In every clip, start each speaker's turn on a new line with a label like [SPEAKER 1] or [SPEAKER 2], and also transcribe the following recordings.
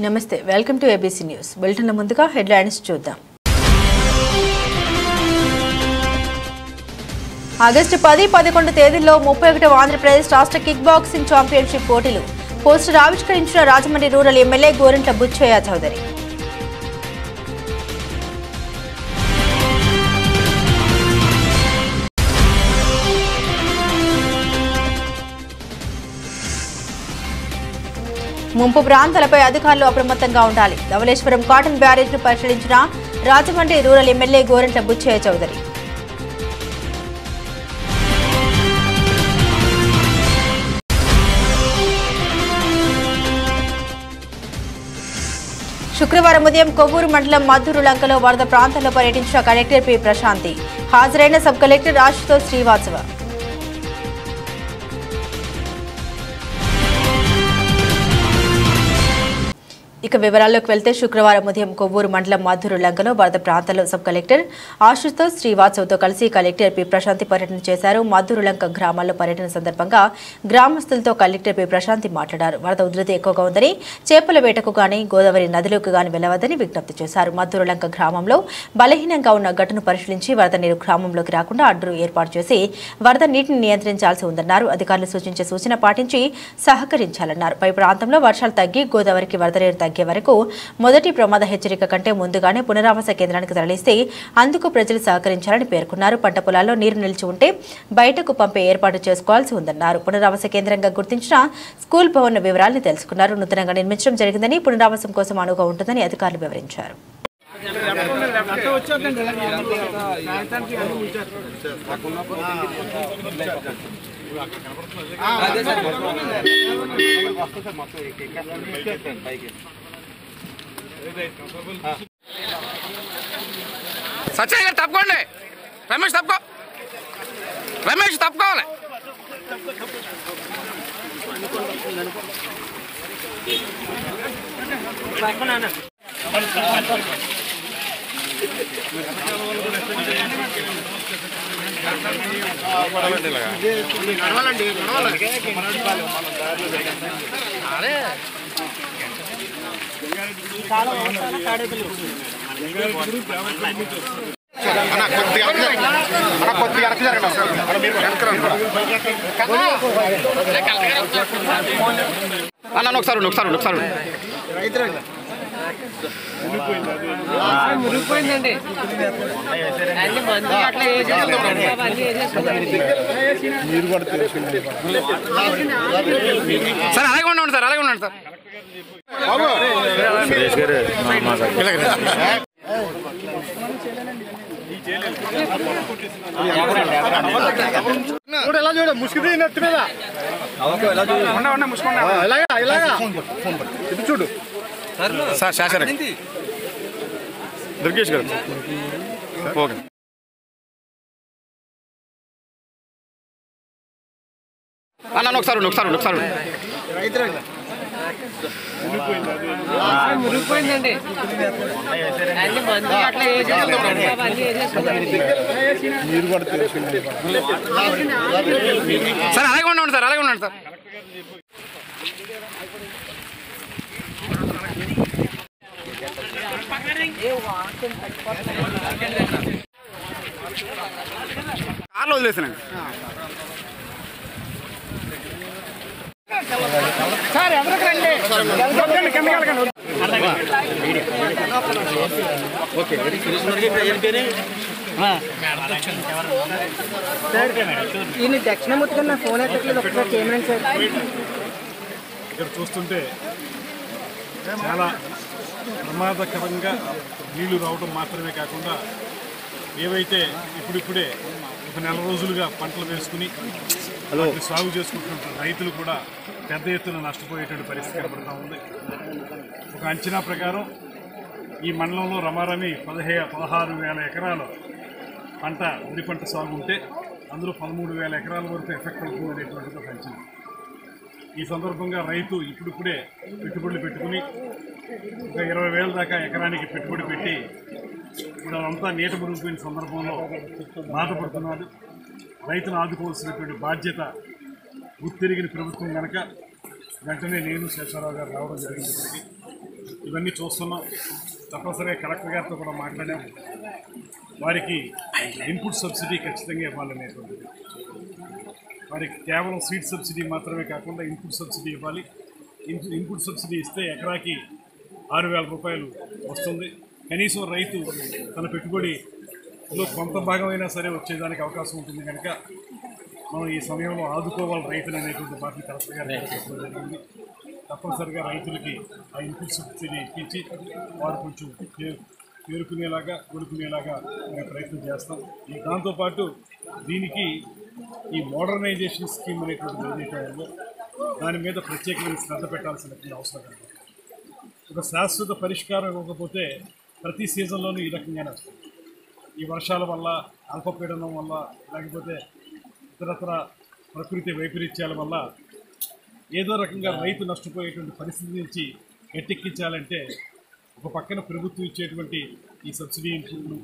[SPEAKER 1] నమస్తే, welcome to ABC news. Bulletin ముందుగా headlines చూద్దాం. ఆగస్టు 10-11 తేదీల్లో 31వ ఆంధ్రప్రదేశ్ రాష్ట్ర కిక్ బాక్సింగ్ ఛాంపియన్షిప్ పోటీలు పోస్టర్ ఆవిష్కరించిన రాజమండ్రి రూరల్ ఎమ్మెల్యే గోరంట్ల బుచ్చయ్య చౌదరి. ముంపు ప్రాంతాలపై అధికారులు అప్రమత్తంగా ఉండాలి. ధవళేశ్వరం కాటన్ బ్యారేజ్ను పరిశీలించిన రాజమండ్రి రూరల్ ఎమ్మెల్యే గోరంట్ల బుచ్చయ్య చౌదరి. శుక్రవారం ఉదయం కొవ్వూరు మండలం మద్దూరు లంకలో వరద ప్రాంతాల్లో పర్యటించిన కలెక్టర్ పి ప్రశాంతి. హాజరైన సబ్ కలెక్టర్ ఆశుతోష్ శ్రీవాత్సవ. ఇక వివరాల్లోకి వెళ్తే శుక్రవారం ఉదయం కొవ్వూరు మండలం మద్దూరు లంకలో వరద ప్రాంతాల్లో సబ్ కలెక్టర్ ఆశుతోష్ శ్రీవాత్సవ్తో కలిసి కలెక్టర్ పి ప్రశాంతి పర్యటన చేశారు. మద్దూరు లంక గ్రామాల్లో పర్యటన సందర్భంగా గ్రామస్తులతో కలెక్టర్ పి ప్రశాంతి మాట్లాడారు. వరద ఉధృతి ఎక్కువగా ఉందని, చేపల వేటకు గాని గోదావరి నదిలోకి గాని వెళ్లవద్దని విజ్ఞప్తి చేశారు. మద్దూరు లంక గ్రామంలో బలహీనంగా ఉన్న గట్టును పరిశీలించి వరద నీరు గ్రామంలోకి రాకుండా అడ్డు ఏర్పాటు చేసి వరద నీటిని నియంత్రించాల్సి ఉందన్నారు. అధికారులు సూచించే సూచన పాటించి సహకరించాలన్నారు. పై ప్రాంతంలో వర్షాలు తగ్గి గోదావరికి వరద నీరు తగ్గే వరకు మొదటి ప్రమాద హెచ్చరిక కంటే ముందుగానే పునరావాస కేంద్రానికి తరలిస్తే అందుకు ప్రజలు సహకరించాలని పేర్కొన్నారు. పంట పొలాల్లో నీరు నిలిచి ఉంటే బయటకు పంపే ఏర్పాటు చేసుకోవాల్సి ఉందన్నారు. పునరావాస కేంద్రంగా గుర్తించిన స్కూల్ భవన్ వివరాలను తెలుసుకున్నారు. నూతనంగా నిర్మించడం జరిగిందని, పునరావాసం కోసం అనువుగా ఉంటుందని అధికారులు వివరించారు.
[SPEAKER 2] సత్యయ్య గారు తప్పుకోండి. రమేష్ తప్పుకో. రమేష్ తప్పుకోవాలి.
[SPEAKER 3] మురిగిపోయిందండి.
[SPEAKER 2] సార్ అలాగే ఉండండి సార్, అలాగే ఉండండి సార్.
[SPEAKER 4] ఎలా చూడ ముసుగు నెత్తి మీద ఇది చూడు
[SPEAKER 2] సార్ శాసన దుర్గేష్ గారు. ఓకే అన్న ఒకసారి
[SPEAKER 3] మురిగిపోయిందండి.
[SPEAKER 2] సార్ అలాగే ఉండండి సార్, అలాగే ఉండండి సార్. కార్లో వదిలేసానండి
[SPEAKER 4] సార్. ఎవరికి రండి
[SPEAKER 3] ఈయన దక్షిణమూర్తి నా ఫోన్ ఎక్కట్లేదు. ఒకసారి చేయమని సార్.
[SPEAKER 5] ఇక్కడ చూస్తుంటే చాలా ప్రమాదకరంగా నీళ్లు రావడం మాత్రమే కాకుండా ఏవైతే ఇప్పుడిప్పుడే ఒక నెల రోజులుగా పంటలు వేసుకుని సాగు చేసుకుంటున్న రైతులు కూడా పెద్ద ఎత్తున నష్టపోయేటువంటి పరిస్థితి కనబడుతూ ఉంది. ఒక అంచనా ప్రకారం ఈ మండలంలో రమారమి 16,000 ఎకరాలు వరి పంట సాగు ఉంటే అందులో 13,000 ఎకరాల వరకు ఎఫెక్ట్ అవుతుందనేటువంటిది ఒక అంచనా. ఈ సందర్భంగా రైతు ఇప్పుడిప్పుడే పెట్టుబడులు పెట్టుకుని ఒక 20,000 దాకా ఎకరానికి పెట్టుబడి పెట్టి ఇప్పుడు అదంతా నీట మునిగిపోయిన సందర్భంలో బాధపడుతున్నారు. రైతును ఆదుకోవాల్సినటువంటి బాధ్యత గుర్తిరిగిన ప్రభుత్వం కనుక వెంటనే నేను శేషారావు గారు రావడం జరిగింది. ఇవన్నీ చూస్తున్నాం. తప్పనిసరిగా కలెక్టర్ గారితో కూడా మాట్లాడాం. వారికి ఇన్పుట్ సబ్సిడీ ఖచ్చితంగా ఇవ్వాలనేటువంటిది, వారికి కేవలం సీడ్ సబ్సిడీ మాత్రమే కాకుండా ఇన్పుట్ సబ్సిడీ ఇవ్వాలి. ఇన్పుట్ సబ్సిడీ ఇస్తే ఎకరాకి 6,000 రూపాయలు వస్తుంది. కనీసం రైతు తన పెట్టుబడిలో కొంత భాగమైనా సరే వచ్చేదానికి అవకాశం ఉంటుంది. కనుక మనం ఈ సమయంలో ఆదుకోవాలి రైతులు అనేటువంటి బాధ్యత కలెక్టర్ గారు చెప్పడం జరిగింది. తప్పనిసరిగా రైతులకి ఆ ఇన్పుట్ సబ్సిడీ ఇప్పించి వారు కొంచెం కోలుకునేలాగా మేము ప్రయత్నం చేస్తాం. దాంతోపాటు దీనికి ఈ మోడర్నైజేషన్ స్కీమ్ అనేటువంటిది ఏదైతే ఉందో దాని మీద ప్రత్యేకమైన శ్రద్ధ పెట్టాల్సినటువంటి అవసరం ఉంది. ఒక శాశ్వత పరిష్కారం ఇవ్వకపోతే ప్రతి సీజన్లోనూ ఈ రకంగానే వస్తుంది. ఈ వర్షాల వల్ల, అల్పపీడనం వల్ల, లేకపోతే ఇతరత్ర ప్రకృతి వైపరీత్యాల వల్ల ఏదో రకంగా రైతు నష్టపోయేటువంటి పరిస్థితి నుంచి గట్టెక్కించాలంటే ఒక పక్కన ప్రభుత్వం ఇచ్చేటువంటి ఈ సబ్సిడీ ఇన్పుట్లు,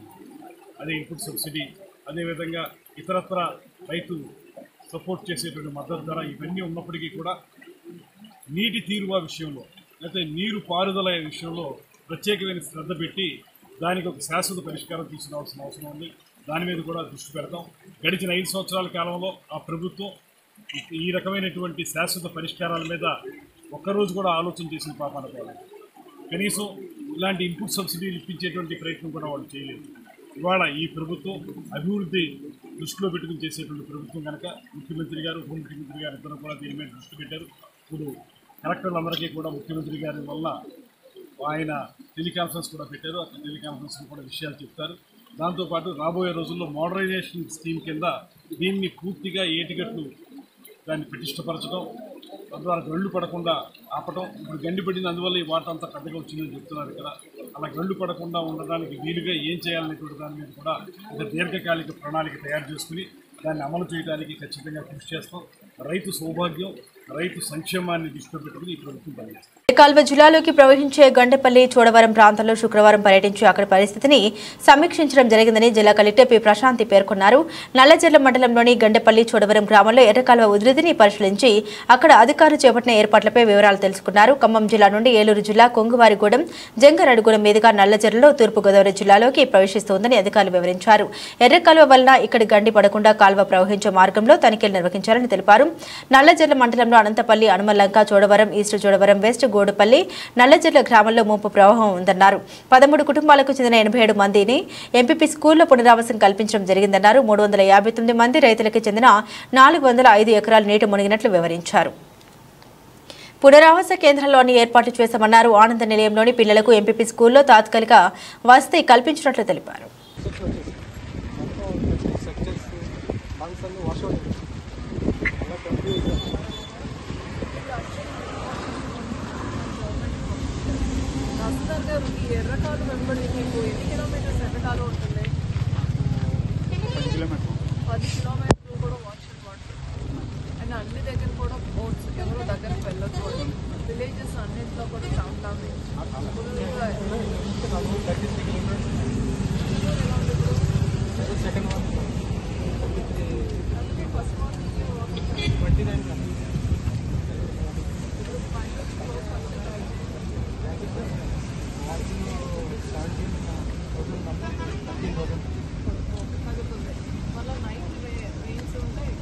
[SPEAKER 5] అదే ఇన్పుట్ సబ్సిడీ, అదేవిధంగా ఇతరత్ర రైతు సపోర్ట్ చేసేటువంటి మద్దతు ధర ఇవన్నీ ఉన్నప్పటికీ కూడా నీటి తీరువ విషయంలో లేకపోతే నీరు పారుదల విషయంలో ప్రత్యేకమైన శ్రద్ధ పెట్టి దానికి ఒక శాశ్వత పరిష్కారం తీసుకురావాల్సిన అవసరం ఉంది. దాని మీద కూడా దృష్టి పెడతాం. గడిచిన 5 సంవత్సరాల కాలంలో ఆ ప్రభుత్వం ఈ రకమైనటువంటి శాశ్వత పరిష్కారాల మీద ఒక్కరోజు కూడా ఆలోచన చేసిన పాపాన పోలేదు. కనీసం ఇలాంటి ఇన్పుట్ సబ్సిడీలు ఇప్పించేటువంటి ప్రయత్నం కూడా వాళ్ళు చేయలేదు. ఇవాళ ఈ ప్రభుత్వం అభివృద్ధి దృష్టిలో పెట్టుకుని చేసేటువంటి ప్రభుత్వం కనుక ముఖ్యమంత్రి గారు, ఉప ముఖ్యమంత్రి గారు ఇద్దరు కూడా దీని మీద దృష్టి పెట్టారు. ఇప్పుడు కలెక్టర్లందరికీ కూడా ముఖ్యమంత్రి గారి వల్ల ఆయన టెలికాన్ఫరెన్స్ కూడా పెట్టారు. ఆ టెలికాన్ఫరెన్స్లో కూడా విషయాలు చెప్తారు. దాంతోపాటు రాబోయే రోజుల్లో మోడరైజేషన్ స్కీమ్ కింద దీన్ని పూర్తిగా ఏటిగట్లు దాన్ని పటిష్టపరచడం, తద్వారా గండ్లు పడకుండా ఆపటం. ఇప్పుడు గండి పడింది, అందువల్ల ఈ వాటర్ అంతా పెద్దగా వచ్చిందని చెప్తున్నారు ఇక్కడ. అలా గండ్లు పడకుండా ఉండడానికి వీలుగా ఏం చేయాలనేటువంటి దాని మీద కూడా ఒక దీర్ఘకాలిక ప్రణాళిక తయారు చేసుకుని దాన్ని అమలు చేయడానికి ఖచ్చితంగా కృషి చేస్తాం. రైతు సౌభాగ్యం, రైతు సంక్షేమాన్ని దృష్టిలో పెట్టుకుని ఈ ప్రభుత్వం పనిచేస్తుంది.
[SPEAKER 1] కాల్వ జిల్లాలోకి ప్రవహించే గండేపల్లి చోడవరం ప్రాంతంలో శుక్రవారం పర్యటించి అక్కడ పరిస్థితిని సమీక్షించడం జరిగిందని జిల్లా కలెక్టర్ పి ప్రశాంతి పేర్కొన్నారు. నల్లజర్ల మండలంలోని గండేపల్లి చోడవరం గ్రామంలో ఎర్రకాల్వ ఉధృతిని పరిశీలించి అక్కడ అధికారులు చేపట్టిన ఏర్పాట్లపై వివరాలు తెలుసుకున్నారు. ఖమ్మం జిల్లా నుండి ఏలూరు జిల్లా కొంగువారిగూడెం, జంగారెడ్డిగూడెం మీదుగా నల్లజర్లలో తూర్పుగోదావరి జిల్లాలోకి ప్రవేశిస్తోందని అధికారులు వివరించారు. ఎర్రకాల్వ వలన ఇక్కడి గండి పడకుండా కాల్వ ప్రవహించే మార్గంలో తనిఖీలు నిర్వహించారని తెలిపారు. నల్లజర్ల మండలంలో అనంతపల్లి, అనుమల్లంక, చోడవరం, ఈస్ట్ చోడవరం, వెస్ట్ గోడుపల్లి, నల్లజర్ల గ్రామంలో ముంపు ప్రవాహం ఉందన్నారు. 13 కుటుంబాలకు చెందిన 87 మందిని ఎంపీపీ స్కూల్లో పునరావాసం కల్పించడం జరిగిందన్నారు. 359 మంది రైతులకు చెందిన 405 ఎకరాల నీటి మునిగినట్లు వివరించారు. పునరావాస కేంద్రాల్లోని ఏర్పాట్లు చేశామన్నారు. ఆనంద నిలయంలోని పిల్లలకు ఎంపీపీ స్కూల్లో తాత్కాలిక వసతి కల్పించినట్లు తెలిపారు.
[SPEAKER 6] ఈ ఎర్రకాలు వెంబడి మీకు ఎన్ని కిలోమీటర్స్ ఎర్రకాలు ఉంటుంది? 10 కిలోమీటర్లు కూడా వాటర్ వాటర్ అండ్ అన్ని దగ్గర కూడా బోట్స్ ఎవరో దగ్గరకు వెళ్ళొచ్చు. విలేజెస్ అన్నింటిలో కూడా ప్రాంతాలు మళ్ళీ నైట్ రెయిన్స్ ఉంటాయి.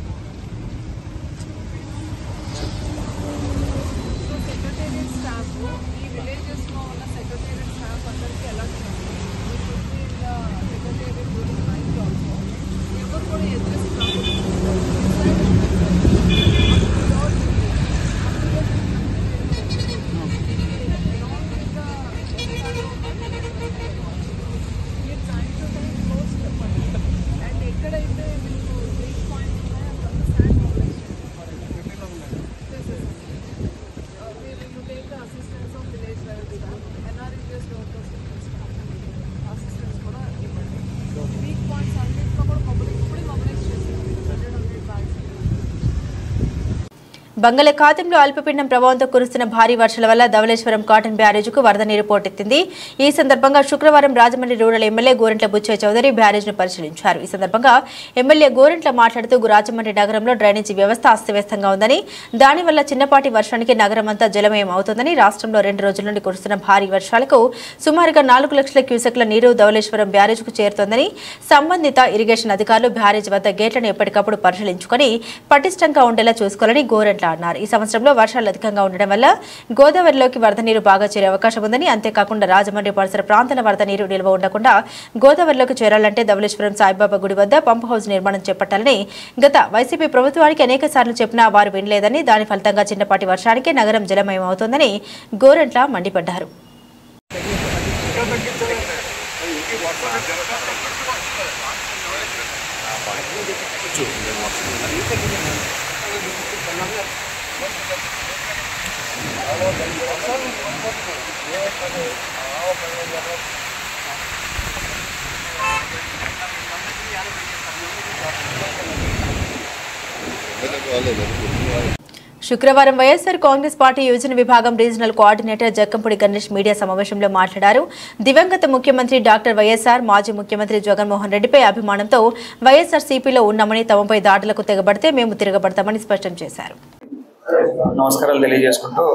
[SPEAKER 6] సో సెక్రటేరియట్ స్టాఫ్ ఈ విలేజెస్లో ఉన్న సెక్రటేరియట్ స్టాఫ్ అందరికీ ఎలా చేస్తారు? సెక్రటేరియట్ నైట్ ఆల్సో
[SPEAKER 1] బంగాళాఖాతంలో అల్పపీడనం ప్రభావంతో కురుస్తున్న భారీ వర్షాల వల్ల ధవళేశ్వరం కాటన్ బ్యారేజ్కు వరద నీరు పోటెత్తింది. ఈ సందర్భంగా శుక్రవారం రాజమండ్రి రూరల్ ఎమ్మెల్యే గోరంట్ల బుచ్చయ్య చౌదరి బ్యారేజ్ను పరిశీలించారు. ఈ సందర్భంగా ఎమ్మెల్యే గోరంట్ల మాట్లాడుతూ రాజమండ్రి నగరంలో డ్రైనేజీ వ్యవస్థ అస్తవ్యస్తంగా ఉందని, దానివల్ల చిన్నపాటి వర్షానికి నగరం అంతా జలమయం అవుతోందని, రాష్ట్రంలో 2 రోజుల నుండి కురుస్తున్న భారీ వర్షాలకు సుమారుగా 4 లక్షల క్యూసెక్ల నీరు ధవళేశ్వరం బ్యారేజ్కు చేరుతోందని, సంబంధిత ఇరిగేషన్ అధికారులు బ్యారేజ్ వద్ద గేట్లను ఎప్పటికప్పుడు పరిశీలించుకొని పటిష్టంగా ఉండేలా చూసుకోవాలని గోరంట్ల అన్నారు. ఈ సంవత్సరంలో వర్షాలు అధికంగా ఉండడం వల్ల గోదావరిలోకి వరద నీరు బాగా చేరే అవకాశం ఉందని, అంతేకాకుండా రాజమండ్రి పరిసర ప్రాంతాల వరద నీరు నిల్వ ఉండకుండా గోదావరిలోకి చేరాలంటే ధవళేశ్వరం సాయిబాబా గుడి వద్ద పంప్ హౌస్ నిర్మాణం చేపట్టాలని గత వైసీపీ ప్రభుత్వానికి అనేక సార్లు చెప్పినా వారు వినలేదని, దాని ఫలితంగా చిన్నపాటి వర్షానికే నగరం జలమయం అవుతోందని గోరంట్ల మండిపడ్డారు. శుక్రవారం వైఎస్ఆర్ కాంగ్రెస్ పార్టీ యోజన విభాగం regional coordinator Jakkampudi Ganesh media సమావేశంలో మాట్లాడారు. దివంగత ముఖ్యమంత్రి డాక్టర్ వైఎస్ఆర్, మాజీ ముఖ్యమంత్రి జగన్మోహన్ రెడ్డిపై అభిమానంతో వైఎస్ఆర్సీపీలో ఉన్నామని, తమపై దాడులకు తెగబడితే మేము తిరగబడతామని స్పష్టం చేశారు.
[SPEAKER 7] నమస్కారాలు తెలియజేసుకుంటూ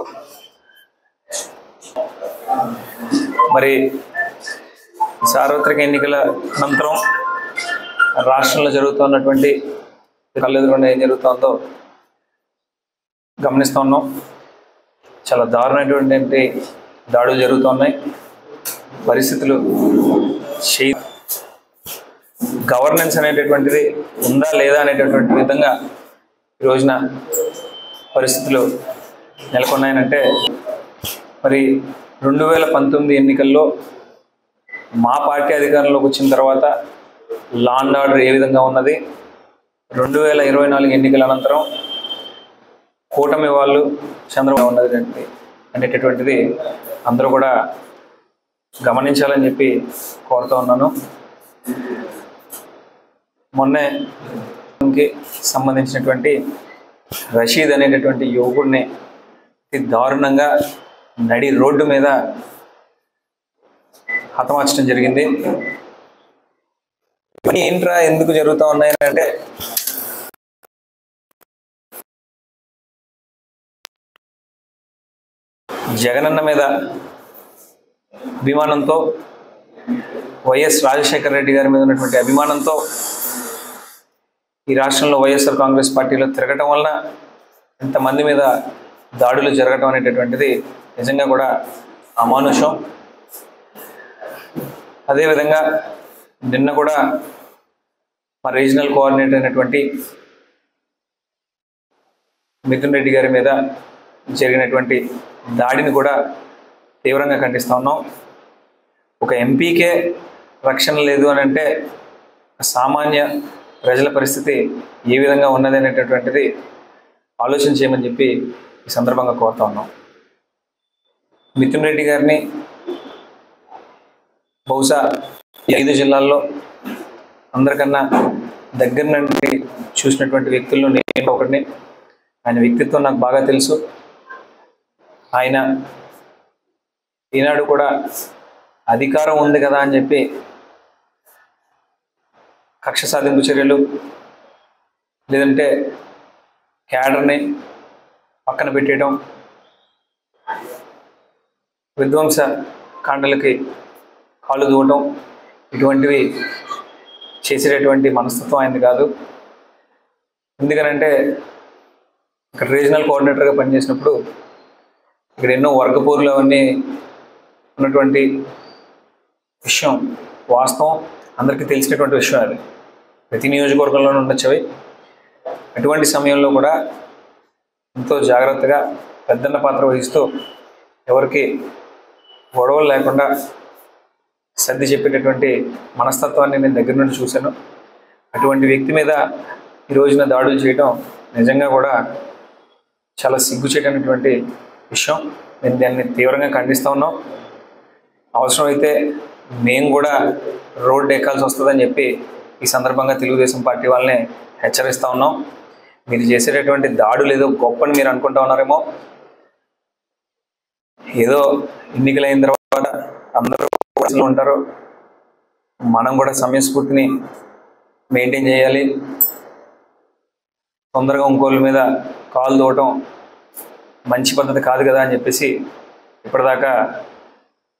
[SPEAKER 7] మరి సార్వత్రిక ఎన్నికల అనంతరం రాష్ట్రంలో జరుగుతున్నటువంటి కళ్ళెదురుగా ఏం జరుగుతుందో గమనిస్తూ ఉన్నాం. చాలా దారుణమైనటువంటి దాడులు జరుగుతున్నాయి. పరిస్థితులు గవర్నెన్స్ అనేటటువంటిది ఉందా లేదా అనేటటువంటి విధంగా ఈ రోజున పరిస్థితులు నెలకొన్నాయనంటే, మరి 2019 ఎన్నికల్లో మా పార్టీ అధికారంలోకి వచ్చిన తర్వాత లా అండ్ ఆర్డర్ ఏ విధంగా ఉన్నది, 2024 ఎన్నికల అనంతరం కూటమి వాళ్ళు చంద్రబాబు ఉన్నది అనేటటువంటిది అందరూ కూడా గమనించాలని చెప్పి కోరుతూ ఉన్నాను. మొన్నే సంబంధించినటువంటి రషీద్ అనేటటువంటి యువకుడిని దారుణంగా నడి రోడ్డు మీద హతమార్చడం జరిగింది. ఏంట్రా ఎందుకు జరుగుతూ ఉన్నాయి అంటే, జగనన్న మీద అభిమానంతో, వైఎస్ రాజశేఖర రెడ్డి గారి మీద ఉన్నటువంటి అభిమానంతో ఈ రాష్ట్రంలో వైఎస్ఆర్ కాంగ్రెస్ పార్టీలో తిరగటం వలన ఇంతమంది మీద దాడులు జరగటం అనేటటువంటిది నిజంగా కూడా అమానుషం. అదేవిధంగా నిన్న కూడా మా రీజనల్ కోఆర్డినేటర్ అయినటువంటి మిథున్ రెడ్డి గారి మీద జరిగినటువంటి దాడిని కూడా తీవ్రంగా ఖండిస్తూ ఉన్నాం. ఒక ఎంపీకే రక్షణ లేదు అని అంటే సామాన్య ప్రజల పరిస్థితి ఏ విధంగా ఉన్నది అనేటటువంటిది ఆలోచన చేయమని చెప్పి ఈ సందర్భంగా కోరుతా ఉన్నాం. మిథున్ రెడ్డి గారిని బహుశా 5 జిల్లాల్లో అందరికన్నా దగ్గర నుండి చూసినటువంటి వ్యక్తుల్లో నేను ఒకటిని. ఆయన వ్యక్తిత్వం నాకు బాగా తెలుసు. ఆయన ఈనాడు కూడా అధికారం ఉంది కదా అని చెప్పి కక్ష సాధింపు చర్యలు, లేదంటే క్యాడర్ని పక్కన పెట్టేయడం, విధ్వంస కాండలకి కాళ్ళు దూవటం, ఇటువంటివి చేసేటటువంటి మనస్తత్వం అయింది కాదు. ఎందుకనంటే ఇక్కడ రీజనల్ కోఆర్డినేటర్గా పనిచేసినప్పుడు ఇక్కడ ఎన్నో వర్గపోరులు అవన్నీ ఉన్నటువంటి విషయం వాస్తవం, అందరికీ తెలిసినటువంటి విషయం. అది ప్రతి నియోజకవర్గంలోనూ ఉండొచ్చవి. అటువంటి సమయంలో కూడా ఎంతో జాగ్రత్తగా పెద్దన్న పాత్ర వహిస్తూ ఎవరికి గొడవలు లేకుండా సర్ది చెప్పేటటువంటి మనస్తత్వాన్ని నేను దగ్గర నుండి చూశాను. అటువంటి వ్యక్తి మీద ఈ రోజున దాడులు చేయడం నిజంగా కూడా చాలా సిగ్గుచేటటువంటి విషయం. నేను దాన్ని తీవ్రంగా ఖండిస్తూ ఉన్నాం. అవసరమైతే మేము కూడా రోడ్డు ఎక్కాల్సి వస్తుందని చెప్పి ఈ సందర్భంగా తెలుగుదేశం పార్టీ వాళ్ళని హెచ్చరిస్తూ ఉన్నాం. మీరు చేసేటటువంటి దాడులు ఏదో గొప్పని మీరు అనుకుంటా ఉన్నారేమో. ఏదో ఎన్నికలైన తర్వాత అందరూ ఉంటారు, మనం కూడా సమయస్ఫూర్తిని మెయింటైన్ చేయాలి, తొందరగా ఇంకోళ్ళ మీద కాలు దూవటం మంచి పద్ధతి కాదు కదా అని చెప్పేసి ఇప్పటిదాకా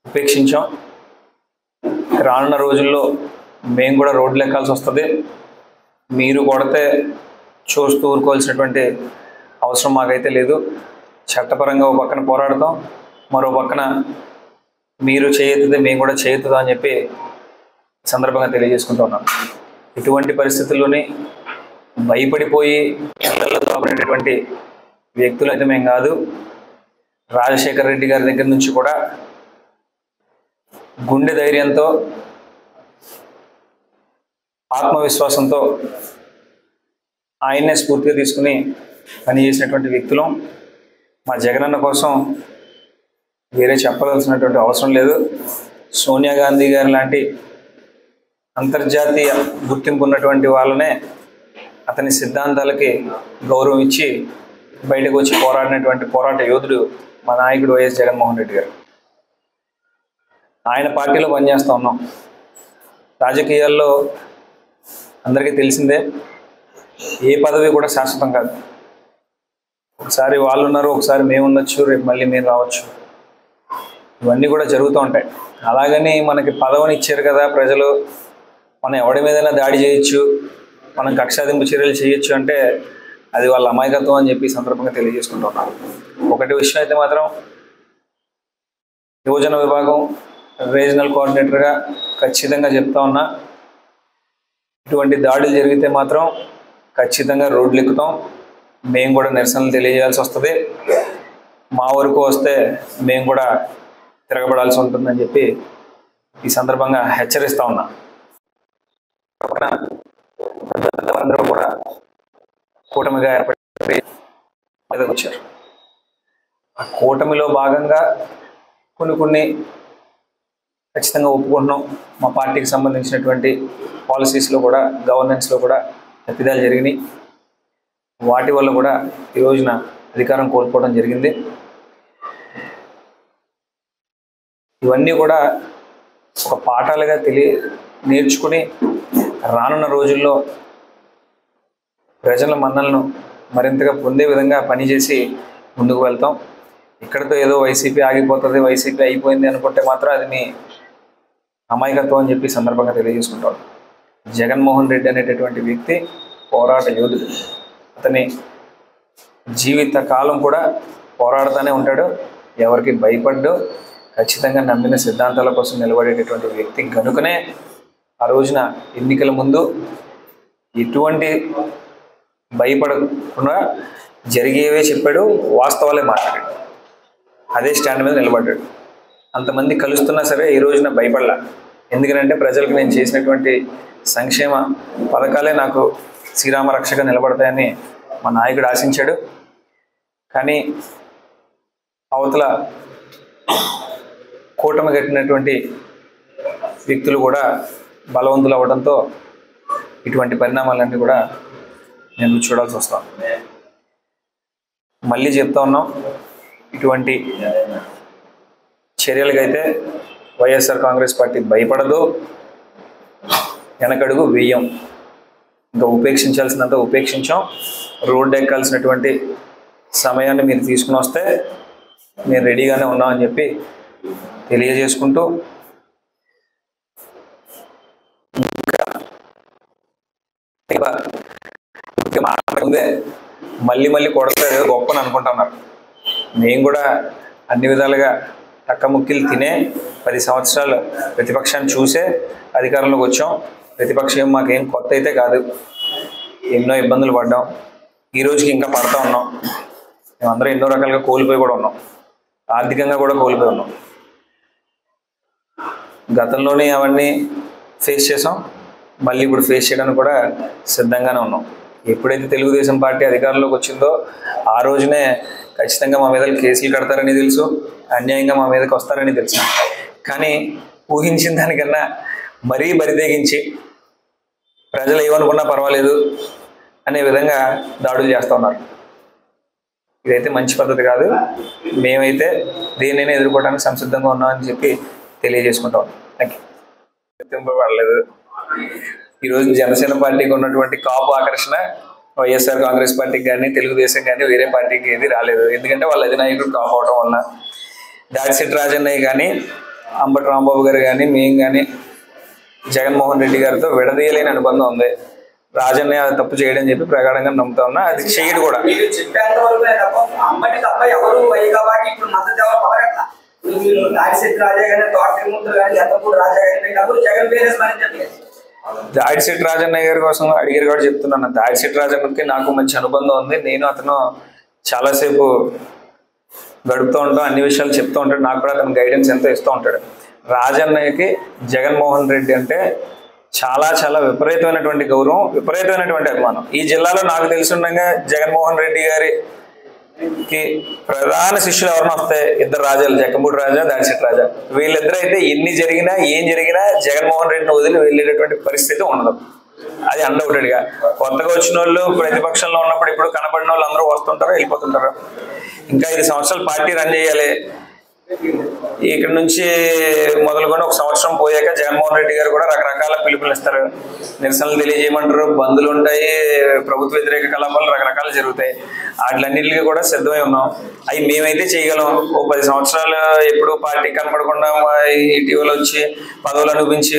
[SPEAKER 7] ఉపేక్షించాం. రానున్న రోజుల్లో మేము కూడా రోడ్లు ఎక్కాల్సి వస్తుంది. మీరు కొడితే చూస్తూ ఊరుకోవాల్సినటువంటి అవసరం మాకైతే లేదు. చట్టపరంగా ఒక పక్కన పోరాడతాం, మరో పక్కన మీరు చేయెత్తితే మేము కూడా చేయెత్తుదాం అని చెప్పి సందర్భంగా తెలియజేసుకుంటూ ఉన్నాం. ఇటువంటి పరిస్థితుల్లోని భయపడిపోయి అనేటువంటి వ్యక్తులు అయితే మేము కాదు. రాజశేఖర రెడ్డి గారి దగ్గర నుంచి కూడా గుండె ధైర్యంతో ఆత్మవిశ్వాసంతో ఆయన్నే స్ఫూర్తిగా తీసుకుని పనిచేసినటువంటి వ్యక్తులం. మా జగనన్న కోసం వేరే చెప్పవలసినటువంటి అవసరం లేదు. సోనియా గాంధీ గారి లాంటి అంతర్జాతీయ గుర్తింపు ఉన్నటువంటి వాళ్ళనే అతని సిద్ధాంతాలకి గౌరవం ఇచ్చి బయటకు వచ్చి పోరాడినటువంటి పోరాట యోధుడు మా నాయకుడు వైఎస్ జగన్మోహన్ రెడ్డి గారు. ఆయన పార్టీలో పనిచేస్తూ ఉన్నాం. రాజకీయాల్లో అందరికీ తెలిసిందే, ఏ పదవి కూడా శాశ్వతం కాదు. ఒకసారి వాళ్ళు ఉన్నారు, ఒకసారి మేము ఉండొచ్చు, రేపు మళ్ళీ మేము రావచ్చు. ఇవన్నీ కూడా జరుగుతూ ఉంటాయి. అలాగని మనకి పదవిని ఇచ్చారు కదా ప్రజలు, మనం ఎవడి మీదైనా దాడి చేయొచ్చు, మనం కక్షాదింపు చర్యలు చేయొచ్చు అంటే అది వాళ్ళ అమాయకత్వం అని చెప్పి సందర్భంగా తెలియజేసుకుంటున్నాం. ఒకటి విషయం అయితే మాత్రం, యువజన విభాగం రీజనల్ కోఆర్డినేటర్గా ఖచ్చితంగా చెప్తా ఉన్నా, ఇటువంటి దాడులు జరిగితే మాత్రం ఖచ్చితంగా రోడ్లు ఎక్కుతాం, మేము కూడా నిరసనలు తెలియజేయాల్సి వస్తుంది. మా వరకు వస్తే మేము కూడా తిరగబడాల్సి ఉంటుందని చెప్పి ఈ సందర్భంగా హెచ్చరిస్తా ఉన్నా. అందరూ కూడా కూటమిగా ఏర్పడి వచ్చారు. ఆ కూటమిలో భాగంగా కొన్ని ఖచ్చితంగా ఒప్పుకుంటున్నాం. మా పార్టీకి సంబంధించినటువంటి పాలసీస్లో కూడా, గవర్నెన్స్లో కూడా తప్పిదాలు జరిగినాయి. వాటి వల్ల కూడా ఈ రోజున అధికారం కోల్పోవడం జరిగింది. ఇవన్నీ కూడా ఒక పాఠాలుగా నేర్చుకుని రానున్న రోజుల్లో ప్రజల మన్నలను మరింతగా పొందే విధంగా పనిచేసి ముందుకు వెళ్తాం. ఇక్కడితో ఏదో వైసీపీ ఆగిపోతుంది, వైసీపీ అయిపోయింది అనుకుంటే మాత్రం అది మీ అమాయకత్వం అని చెప్పి సందర్భంగా తెలియజేసుకుంటాం. జగన్మోహన్ రెడ్డి అనేటటువంటి వ్యక్తి పోరాట యోధుడు. అతని జీవిత కాలం కూడా పోరాడుతూనే ఉంటాడు, ఎవరికి భయపడ్డు, ఖచ్చితంగా నమ్మిన సిద్ధాంతాల కోసం నిలబడేటటువంటి వ్యక్తి కనుకనే ఆ రోజున ఎన్నికల ముందు ఎటువంటి భయపడకుండా జరిగేవే చెప్పాడు, వాస్తవాలే మాట్లాడాడు, అదే స్టాండ్ మీద నిలబడ్డాడు. అంతమంది కలుస్తున్నా సరే ఈ రోజున భయపడలా. ఎందుకంటే ప్రజలకు నేను చేసినటువంటి సంక్షేమ పథకాలే నాకు శ్రీరామ రక్షగా నిలబడతాయని మా నాయకుడు ఆశించాడు. కానీ అవతల కూటమి కట్టినటువంటి వ్యక్తులు కూడా బలవంతులు అవ్వడంతో ఇటువంటి పరిణామాలన్నీ కూడా నేను చూడాల్సి వస్తాను. మళ్ళీ చెప్తా ఉన్నాం, ఇటువంటి చర్యలకైతే వైఎస్ఆర్ కాంగ్రెస్ పార్టీ భయపడదు, వెనకడుగు వేయం. ఇంకా ఉపేక్షించాల్సినంత ఉపేక్షించాం. రోడ్డు ఎక్కాల్సినటువంటి సమయాన్ని మీరు తీసుకుని వస్తే మేము రెడీగానే ఉన్నామని చెప్పి తెలియజేసుకుంటూ, మళ్ళీ కొడతారు ఏదో గొప్పని అనుకుంటున్నారు. మేము కూడా అన్ని విధాలుగా టక్కముక్కిలు తినే 10 సంవత్సరాలు ప్రతిపక్షాన్ని చూసే అధికారంలోకి వచ్చాం. ప్రతిపక్షం మాకేం కొత్త అయితే కాదు, ఎన్నో ఇబ్బందులు పడ్డాం, ఈ రోజుకి ఇంకా పడతా ఉన్నాం. మేమందరం ఎన్నో రకాలుగా కోల్పోయి కూడా ఉన్నాం, ఆర్థికంగా కూడా కోల్పోయి ఉన్నాం. గతంలోనే అవన్నీ ఫేస్ చేసాం, మళ్ళీ ఇప్పుడు ఫేస్ చేయడానికి కూడా సిద్ధంగానే ఉన్నాం. ఎప్పుడైతే తెలుగుదేశం పార్టీ అధికారంలోకి వచ్చిందో ఆ రోజునే ఖచ్చితంగా మా మీద కేసులు కడతారని తెలుసు, అన్యాయంగా మా మీదకి వస్తారని తెలుసు. కానీ ఊహించిన దానికన్నా మరీ బరితెగించి ప్రజలు ఏమనుకున్నా పర్వాలేదు, అనే విధంగా దాడులు చేస్తూ ఉన్నారు. ఇదైతే మంచి పద్ధతి కాదు. మేమైతే దేనినైనా ఎదుర్కోవడానికి సంసిద్ధంగా ఉన్నామని చెప్పి తెలియజేసుకుంటాం. Thank you. పడలేదు. ఈరోజు జనసేన పార్టీకి ఉన్నటువంటి కాపు ఆకర్షణ వైఎస్ఆర్ కాంగ్రెస్ పార్టీకి కానీ తెలుగుదేశం కానీ వేరే పార్టీకి ఏది రాలేదు. ఎందుకంటే వాళ్ళ అధినాయకుడు కాపు అవడం వల్ల దాడిశెట్టి రాజన్నయ్య కానీ అంబటి రాంబాబు గారు కానీ మేము కానీ జగన్మోహన్ రెడ్డి గారితో విడదీయలేని అనుబంధం ఉంది. రాజన్నయ్య తప్పు చేయడం చెప్పి ప్రగాఢంగా నమ్ముతా ఉన్నా. అది చేయడు కూడా. దాడిశెట్టి రాజన్నయ్య గారి కోసం అడిగారు కూడా చెప్తున్నాను. దాడిశెట్టి రాజన్నకి నాకు మంచి అనుబంధం ఉంది. నేను అతను చాలాసేపు గడుపుతూ ఉంటాం, అన్ని విషయాలు చెప్తూ ఉంటాడు. నాకు కూడా అతను గైడెన్స్ ఎంతో ఇస్తూ ఉంటాడు. రాజన్నయ్యకి జగన్మోహన్ రెడ్డి అంటే చాలా చాలా విపరీతమైనటువంటి గౌరవం, విపరీతమైనటువంటి అభిమానం. ఈ జిల్లాలో నాకు తెలుసుండగా జగన్మోహన్ రెడ్డి గారికి ప్రధాన శిష్యులు ఎవరైనా వస్తే ఇద్దరు రాజాలు, జక్కంపూడి రాజా, దాడిశెట్టి రాజా. వీళ్ళిద్దరూ అయితే ఎన్ని జరిగినా ఏం జరిగినా జగన్మోహన్ రెడ్డిని వదిలి వెళ్ళేటటువంటి పరిస్థితి ఉండదు. అది అన్డౌటెడ్గా. కొత్తగా వచ్చిన వాళ్ళు ప్రతిపక్షంలో ఉన్నప్పుడు ఇప్పుడు కనబడిన వాళ్ళు అందరూ వస్తుంటారు, వెళ్ళిపోతుంటారు. ఇంకా 5 సంవత్సరాలు పార్టీ రన్ చేయాలి. ఇక్కడ నుంచి మొదలుకొని 1 సంవత్సరం పోయాక జగన్మోహన్ రెడ్డి గారు కూడా రకరకాల పిలుపులు ఇస్తారు. నిరసనలు తెలియజేయమంటారు, బంధులు ఉంటాయి, ప్రభుత్వ వ్యతిరేక కలాపాలు రకరకాలు జరుగుతాయి. వాటిలన్నింటికి కూడా సిద్ధమై ఉన్నాం. అవి మేమైతే చేయగలం. 10 సంవత్సరాలు ఎప్పుడు పార్టీ కనపడకుండా ఇటీవల వచ్చి పదవులు అనిపించి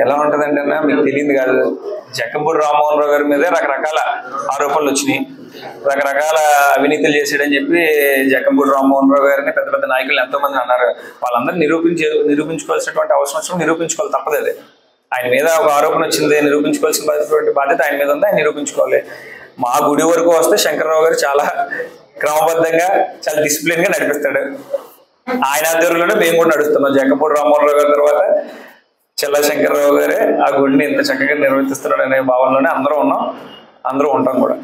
[SPEAKER 7] ఎలా ఉంటుందంటే అన్న మీకు తెలియదు కాదు. జక్కంపూడి రామ్మోహన్ రావు గారి మీదే రకరకాల ఆరోపణలు వచ్చినాయి. రకరకాల అవినీతులు చేసాడని చెప్పి జక్కంపూడి రామ్మోహన్ రావు గారిని పెద్ద పెద్ద నాయకులు ఎంతో మంది అన్నారు. వాళ్ళందరూ నిరూపించుకోవాల్సినటువంటి అవసరం వచ్చినప్పుడు నిరూపించుకోవాలి, తప్పదు. అది ఆయన మీద ఒక ఆరోపణ వచ్చింది, నిరూపించుకోవాల్సిన బాధ్యత ఆయన మీద ఉంది, ఆయన నిరూపించుకోవాలి. మా గుడి వరకు వస్తే శంకర్రావు గారు చాలా క్రమబద్ధంగా చాలా డిసిప్లిన్ గా నడిపిస్తాడు. ఆయన ఆధ్వర్యంలోనే మేము కూడా నడుస్తున్నాం. జక్కంపూడి రామ్మోహన్ రావు గారి తర్వాత చెల్లా శంకర్రావు గారే ఆ గుడిని ఇంత చక్కగా నిర్వర్తిస్తున్నాడు అనే భావనలోనే అందరూ ఉన్నాం, అందరూ ఉంటాం కూడా.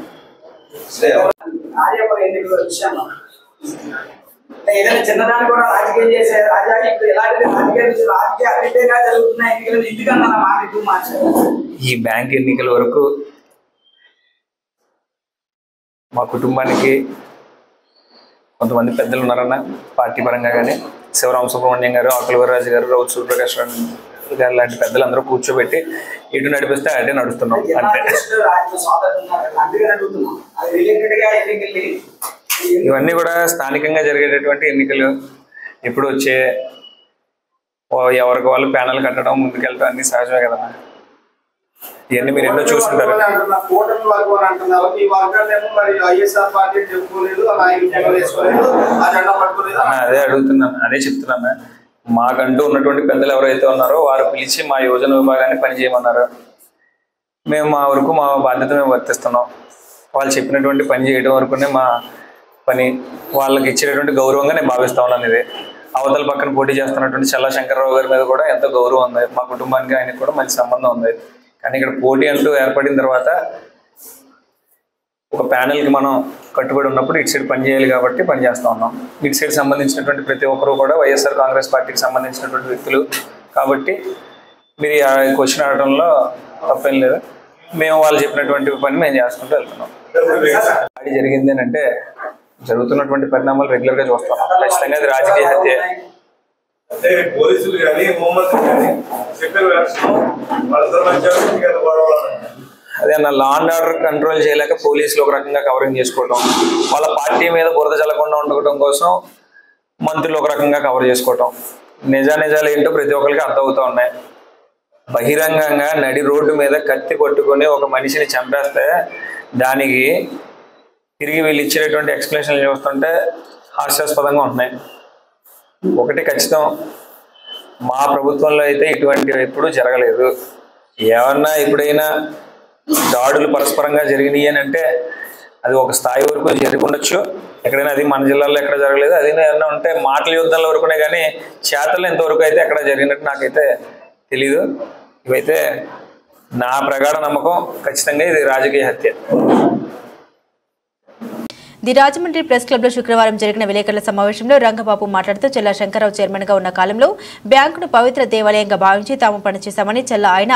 [SPEAKER 8] చిన్నదాన్ని కూడా రాజకీయం చేసే రాజా ఇప్పుడు ఎలాంటి రాజకీయ అభివృద్ధిగా జరుగుతున్న ఎన్నికలు ఎందుకన్నా మార్చారు?
[SPEAKER 7] ఈ బ్యాంక్ ఎన్నికల వరకు మా కుటుంబానికి కొంతమంది పెద్దలు ఉన్నారన్న పార్టీ పరంగా. కానీ శివరామ సుబ్రహ్మణ్యం గారు, ఆకులవరాజు గారు, రౌత్ సూర్యప్రకాష్ గారు లాంటి పెద్దలు అందరూ కూర్చోబెట్టి ఇటు నడిపిస్తే అటే నడుస్తున్నాం అంతే. ఇవన్నీ కూడా స్థానికంగా జరిగేటటువంటి ఎన్నికలు. ఇప్పుడు వచ్చే ఎవరికి వాళ్ళు ప్యానల్ కట్టడం, ముందుకెళ్ళడం అన్ని సహజమే కదన్నా. ఇవన్నీ మీరు ఎన్నో చూస్తుంటారు. అదే అడుగుతున్నాను, అదే చెప్తున్నాను. మాకంటూ ఉన్నటువంటి పెద్దలు ఎవరైతే ఉన్నారో వారు పిలిచి మా యోజన విభాగాన్ని పనిచేయమన్నారు. మేము మా వరకు మా బాధ్యత మేము వర్తిస్తున్నాం. వాళ్ళు చెప్పినటువంటి పని చేయడం వరకునే మా పని. వాళ్ళకి ఇచ్చినటువంటి గౌరవంగా నేను భావిస్తా ఉన్నాను. ఇది అవతల పక్కన పోటీ చేస్తున్నటువంటి చెల్లా శంకర్రావు గారి మీద కూడా ఎంతో గౌరవం ఉంది. మా కుటుంబానికి ఆయనకు కూడా మంచి సంబంధం ఉంది. కానీ ఇక్కడ పోటీ అంటూ ఏర్పడిన తర్వాత ఒక ప్యానెల్కి మనం కట్టుబడి ఉన్నప్పుడు ఇటు సైడ్ పని చేయాలి కాబట్టి పని చేస్తూ ఉన్నాం. ఇటు సైడ్ సంబంధించినటువంటి ప్రతి ఒక్కరు కూడా వైఎస్ఆర్ కాంగ్రెస్ పార్టీకి సంబంధించినటువంటి వ్యక్తులు కాబట్టి మీరు క్వశ్చన్ అడగడంలో తప్పేం లేదు. మేము వాళ్ళు చెప్పినటువంటి పని మేము చేసుకుంటూ వెళ్తున్నాం. దాడి జరిగింది అని అంటే జరుగుతున్నటువంటి పరిణామాలు రెగ్యులర్గా చూస్తాం. ఖచ్చితంగా అది రాజకీయ హత్య.
[SPEAKER 9] పోలీసులు కానీ హోంమంత్రి కానీ
[SPEAKER 7] అదే అన్న, లా అండ్ ఆర్డర్ కంట్రోల్ చేయలేక పోలీసులు ఒక రకంగా కవరింగ్ చేసుకోవటం, వాళ్ళ పార్టీ మీద బురద చల్లకుండా ఉండటం కోసం మంత్రులు ఒక రకంగా కవర్ చేసుకోవటం. నిజాలు ఏంటో ప్రతి ఒక్కరికి అర్థమవుతూ ఉన్నాయి. బహిరంగంగా నడి రోడ్డు మీద కత్తి పట్టుకొని ఒక మనిషిని చంపేస్తే దానికి తిరిగి వీళ్ళు ఇచ్చినటువంటి ఎక్స్ప్లెనేషన్లు చూస్తుంటే హాస్యాస్పదంగా ఉంటున్నాయి. ఒకటి ఖచ్చితం, మా ప్రభుత్వంలో అయితే ఇటువంటివి ఎప్పుడూ జరగలేదు. ఏమన్నా ఎప్పుడైనా దాడులు పరస్పరంగా జరిగినాయి అని అంటే అది ఒక స్థాయి వరకు జరిగి ఉండొచ్చు. ఎక్కడైనా అది మన జిల్లాలో ఎక్కడ జరగలేదు. అది ఏమన్నా ఉంటే మాటల యుద్ధాల వరకునే కానీ చేతలు ఎంతవరకు అయితే ఎక్కడ జరిగినట్టు నాకైతే తెలీదు. ఇవైతే నా ప్రగాఢ నమ్మకం ఖచ్చితంగా ఇది రాజకీయ హత్య.
[SPEAKER 1] ది రాజమండ్రి ప్రెస్ క్లబ్ లో శుక్రవారం జరిగిన విలేకరుల సమావేశంలో రంగబాబు మాట్లాడుతూ చెల్లా శంకర్రావు చైర్మన్ గా ఉన్న కాలంలో బ్యాంకును పవిత్ర దేవాలయంగా భావించి తాము పనిచేశామని చెల్లా ఆయన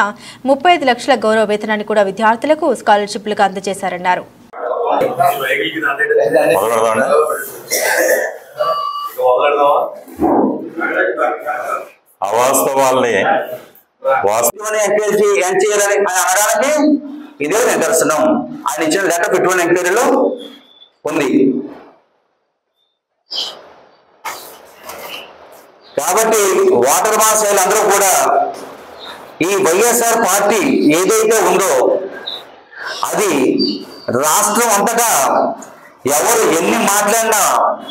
[SPEAKER 1] 35 లక్షల గౌరవ వేతనాన్ని కూడా విద్యార్థులకు స్కాలర్షిప్లుగా అందజేశారన్నారు.
[SPEAKER 10] అవాస్తవాల్ని ఎంక్వైరీ చేయాలని అనడానికి ఇదే నిదర్శనం. ఆయన ఇచ్చిన లెటర్ పెట్టుకున్న ఎంక్వైరీలో ఉంది. కాబట్టి వాటర్ మాసాలు అందరూ కూడా ఈ వైఎస్ఆర్ పార్టీ ఏదైతే ఉందో అది రాష్ట్రం అంతటా ఎవరు ఎన్ని మాట్లాడినా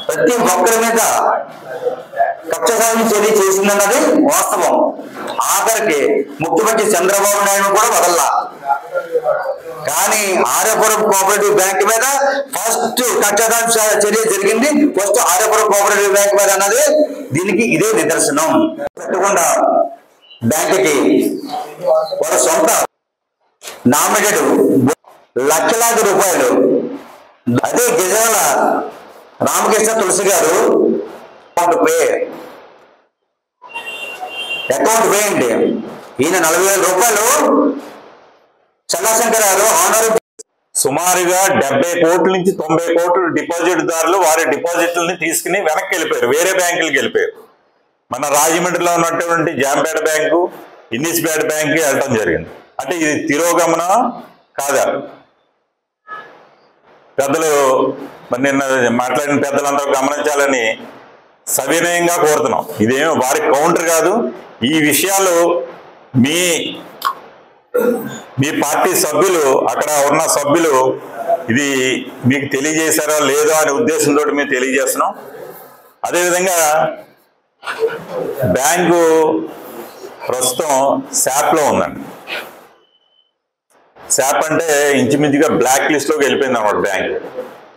[SPEAKER 10] ప్రతి ఒక్కరి మీద కక్ష సాధన చర్య చేసిందన్నది వాస్తవం. ఆఖరికి ముఖ్యమంత్రి చంద్రబాబు నాయుడు కూడా వదల్లా. కానీ ఆర్యపురం కోఆపరేటివ్ బ్యాంక్ మీద ఫస్ట్ కక్ష సాధన చర్య జరిగింది. ఫస్ట్ ఆర్యపురం కోఆపరేటివ్ బ్యాంక్ మీద అన్నది దీనికి ఇదే నిదర్శనం. పెట్టకుండా బ్యాంకుకి వాళ్ళ సొంత నామినేటెడ్ లక్షలాది రూపాయలు అదే గిజాల రామకృష్ణ తులసి గారు అకౌంట్ పే అండి. ఈయన 40,000 రూపాయలు చల్లాశంకర్ గారు ఆనర్
[SPEAKER 11] సుమారుగా 70 కోట్ల నుంచి 90 కోట్ల డిపాజిట్ దారులు వారి డిపాజిట్లని తీసుకుని వెనక్కి వెళ్ళిపోయారు, వేరే బ్యాంకులకి వెళ్ళిపోయారు. మన రాజమండ్రిలో ఉన్నటువంటి జాంపేట బ్యాంకు, ఇన్నిస్పేట బ్యాంకు వెళ్ళటం జరిగింది. అంటే ఇది తిరోగమన కాదా? పెద్దలు మరి నిన్న మాట్లాడిన పెద్దలందరూ గమనించాలని సవినయంగా కోరుతున్నాం. ఇదేమో వారి కౌంటర్ కాదు. ఈ విషయాలు మీ పార్టీ సభ్యులు, అక్కడ ఉన్న సభ్యులు ఇది మీకు తెలియజేశారో లేదో అనే ఉద్దేశంతో మేము తెలియజేస్తున్నాం. అదేవిధంగా బ్యాంకు ప్రస్తుతం శాప్లో ఉందండి. శాప్ అంటే ఇంచుమించుగా బ్లాక్ లిస్ట్లోకి వెళ్ళిపోయింది అన్నమాట. బ్యాంక్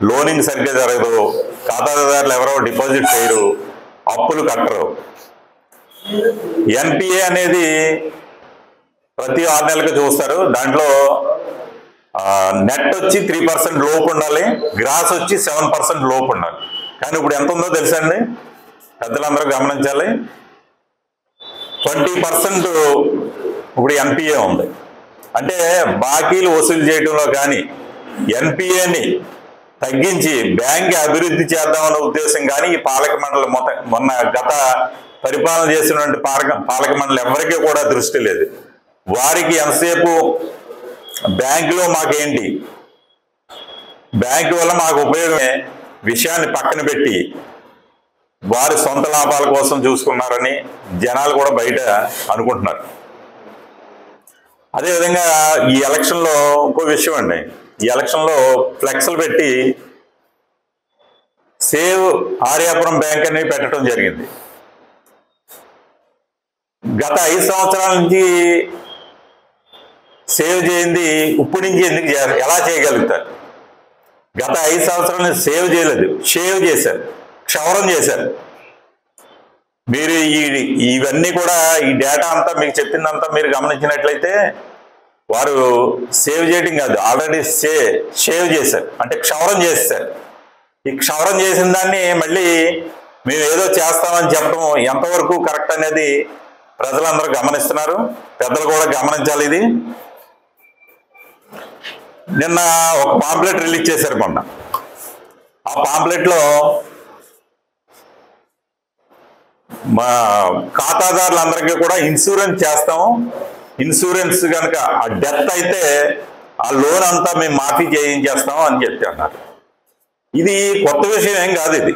[SPEAKER 11] లోనింగ్ సరిగ్గా జరగదు, ఖాతాదారులు ఎవరో డిపాజిట్ చేయరు, అప్పులు కట్టరు. ఎన్పిఏ అనేది ప్రతి 6 నెలలకు చూస్తారు. దాంట్లో నెట్ వచ్చి 3% లోపు ఉండాలి, గ్రాస్ వచ్చి 7% లోపు ఉండాలి. కానీ ఇప్పుడు ఎంత ఉందో తెలుసా అండి? పెద్దలందరూ గమనించాలి. 20% ఇప్పుడు ఎన్పిఏ ఉంది. అంటే బాకీలు వసూలు చేయడంలో కానీ ఎన్పిఏని తగ్గించి బ్యాంక్ అభివృద్ధి చేద్దామన్న ఉద్దేశం కానీ ఈ పాలక మండలి మొన్న గత పరిపాలన చేసినటువంటి పాలక మండలి ఎవరికీ కూడా దృష్టి లేదు. వారికి ఎంతసేపు బ్యాంకులో మాకేంటి, బ్యాంకు వల్ల మాకు ఉపయోగమే విషయాన్ని పక్కన పెట్టి వారి సొంత లాభాల కోసం చూసుకున్నారని జనాలు కూడా బయట అనుకుంటున్నారు. అదేవిధంగా ఈ ఎలక్షన్లో ఇంకో విషయం అండి, ఈ ఎలక్షన్లో ఫ్లెక్స్లు పెట్టి సేవ్ ఆర్యాపురం బ్యాంక్ అని పెట్టడం జరిగింది. గత 5 సంవత్సరాల నుంచి సేవ్ చేయింది ఇప్పటి నుంచి ఎందుకు ఎలా చేయగలుగుతారు? గత 5 సంవత్సరాల నుంచి సేవ్ చేయలేదు, షేవ్ చేశారు, క్షవరం చేశారు. మీరు ఇవన్నీ కూడా ఈ డేటా అంతా మీకు చెప్పిందంతా మీరు గమనించినట్లయితే వారు సేవ్ చేయడం కాదు, ఆల్రెడీ షేవ్ చేశారు, అంటే క్షవరం చేశారు. ఈ క్షవరం చేసిన దాన్ని మళ్ళీ మేము ఏదో చేస్తామని చెప్పడం ఎంతవరకు కరెక్ట్ అనేది ప్రజలందరూ గమనిస్తున్నారు, పెద్దలు కూడా గమనించాలి. ఇది నిన్న ఒక పాంప్లెట్ రిలీజ్ చేశారు మొన్న. ఆ పాంప్లెట్లో మా ఖాతాదారులందరికీ కూడా ఇన్సూరెన్స్ చేస్తాము, ఇన్సూరెన్స్ కనుక ఆ డెత్ అయితే ఆ లోన్ అంతా మేము మాఫీ చేయించేస్తాము అని చెప్పి అన్నారు. ఇది కొత్త విషయం ఏం కాదు, ఇది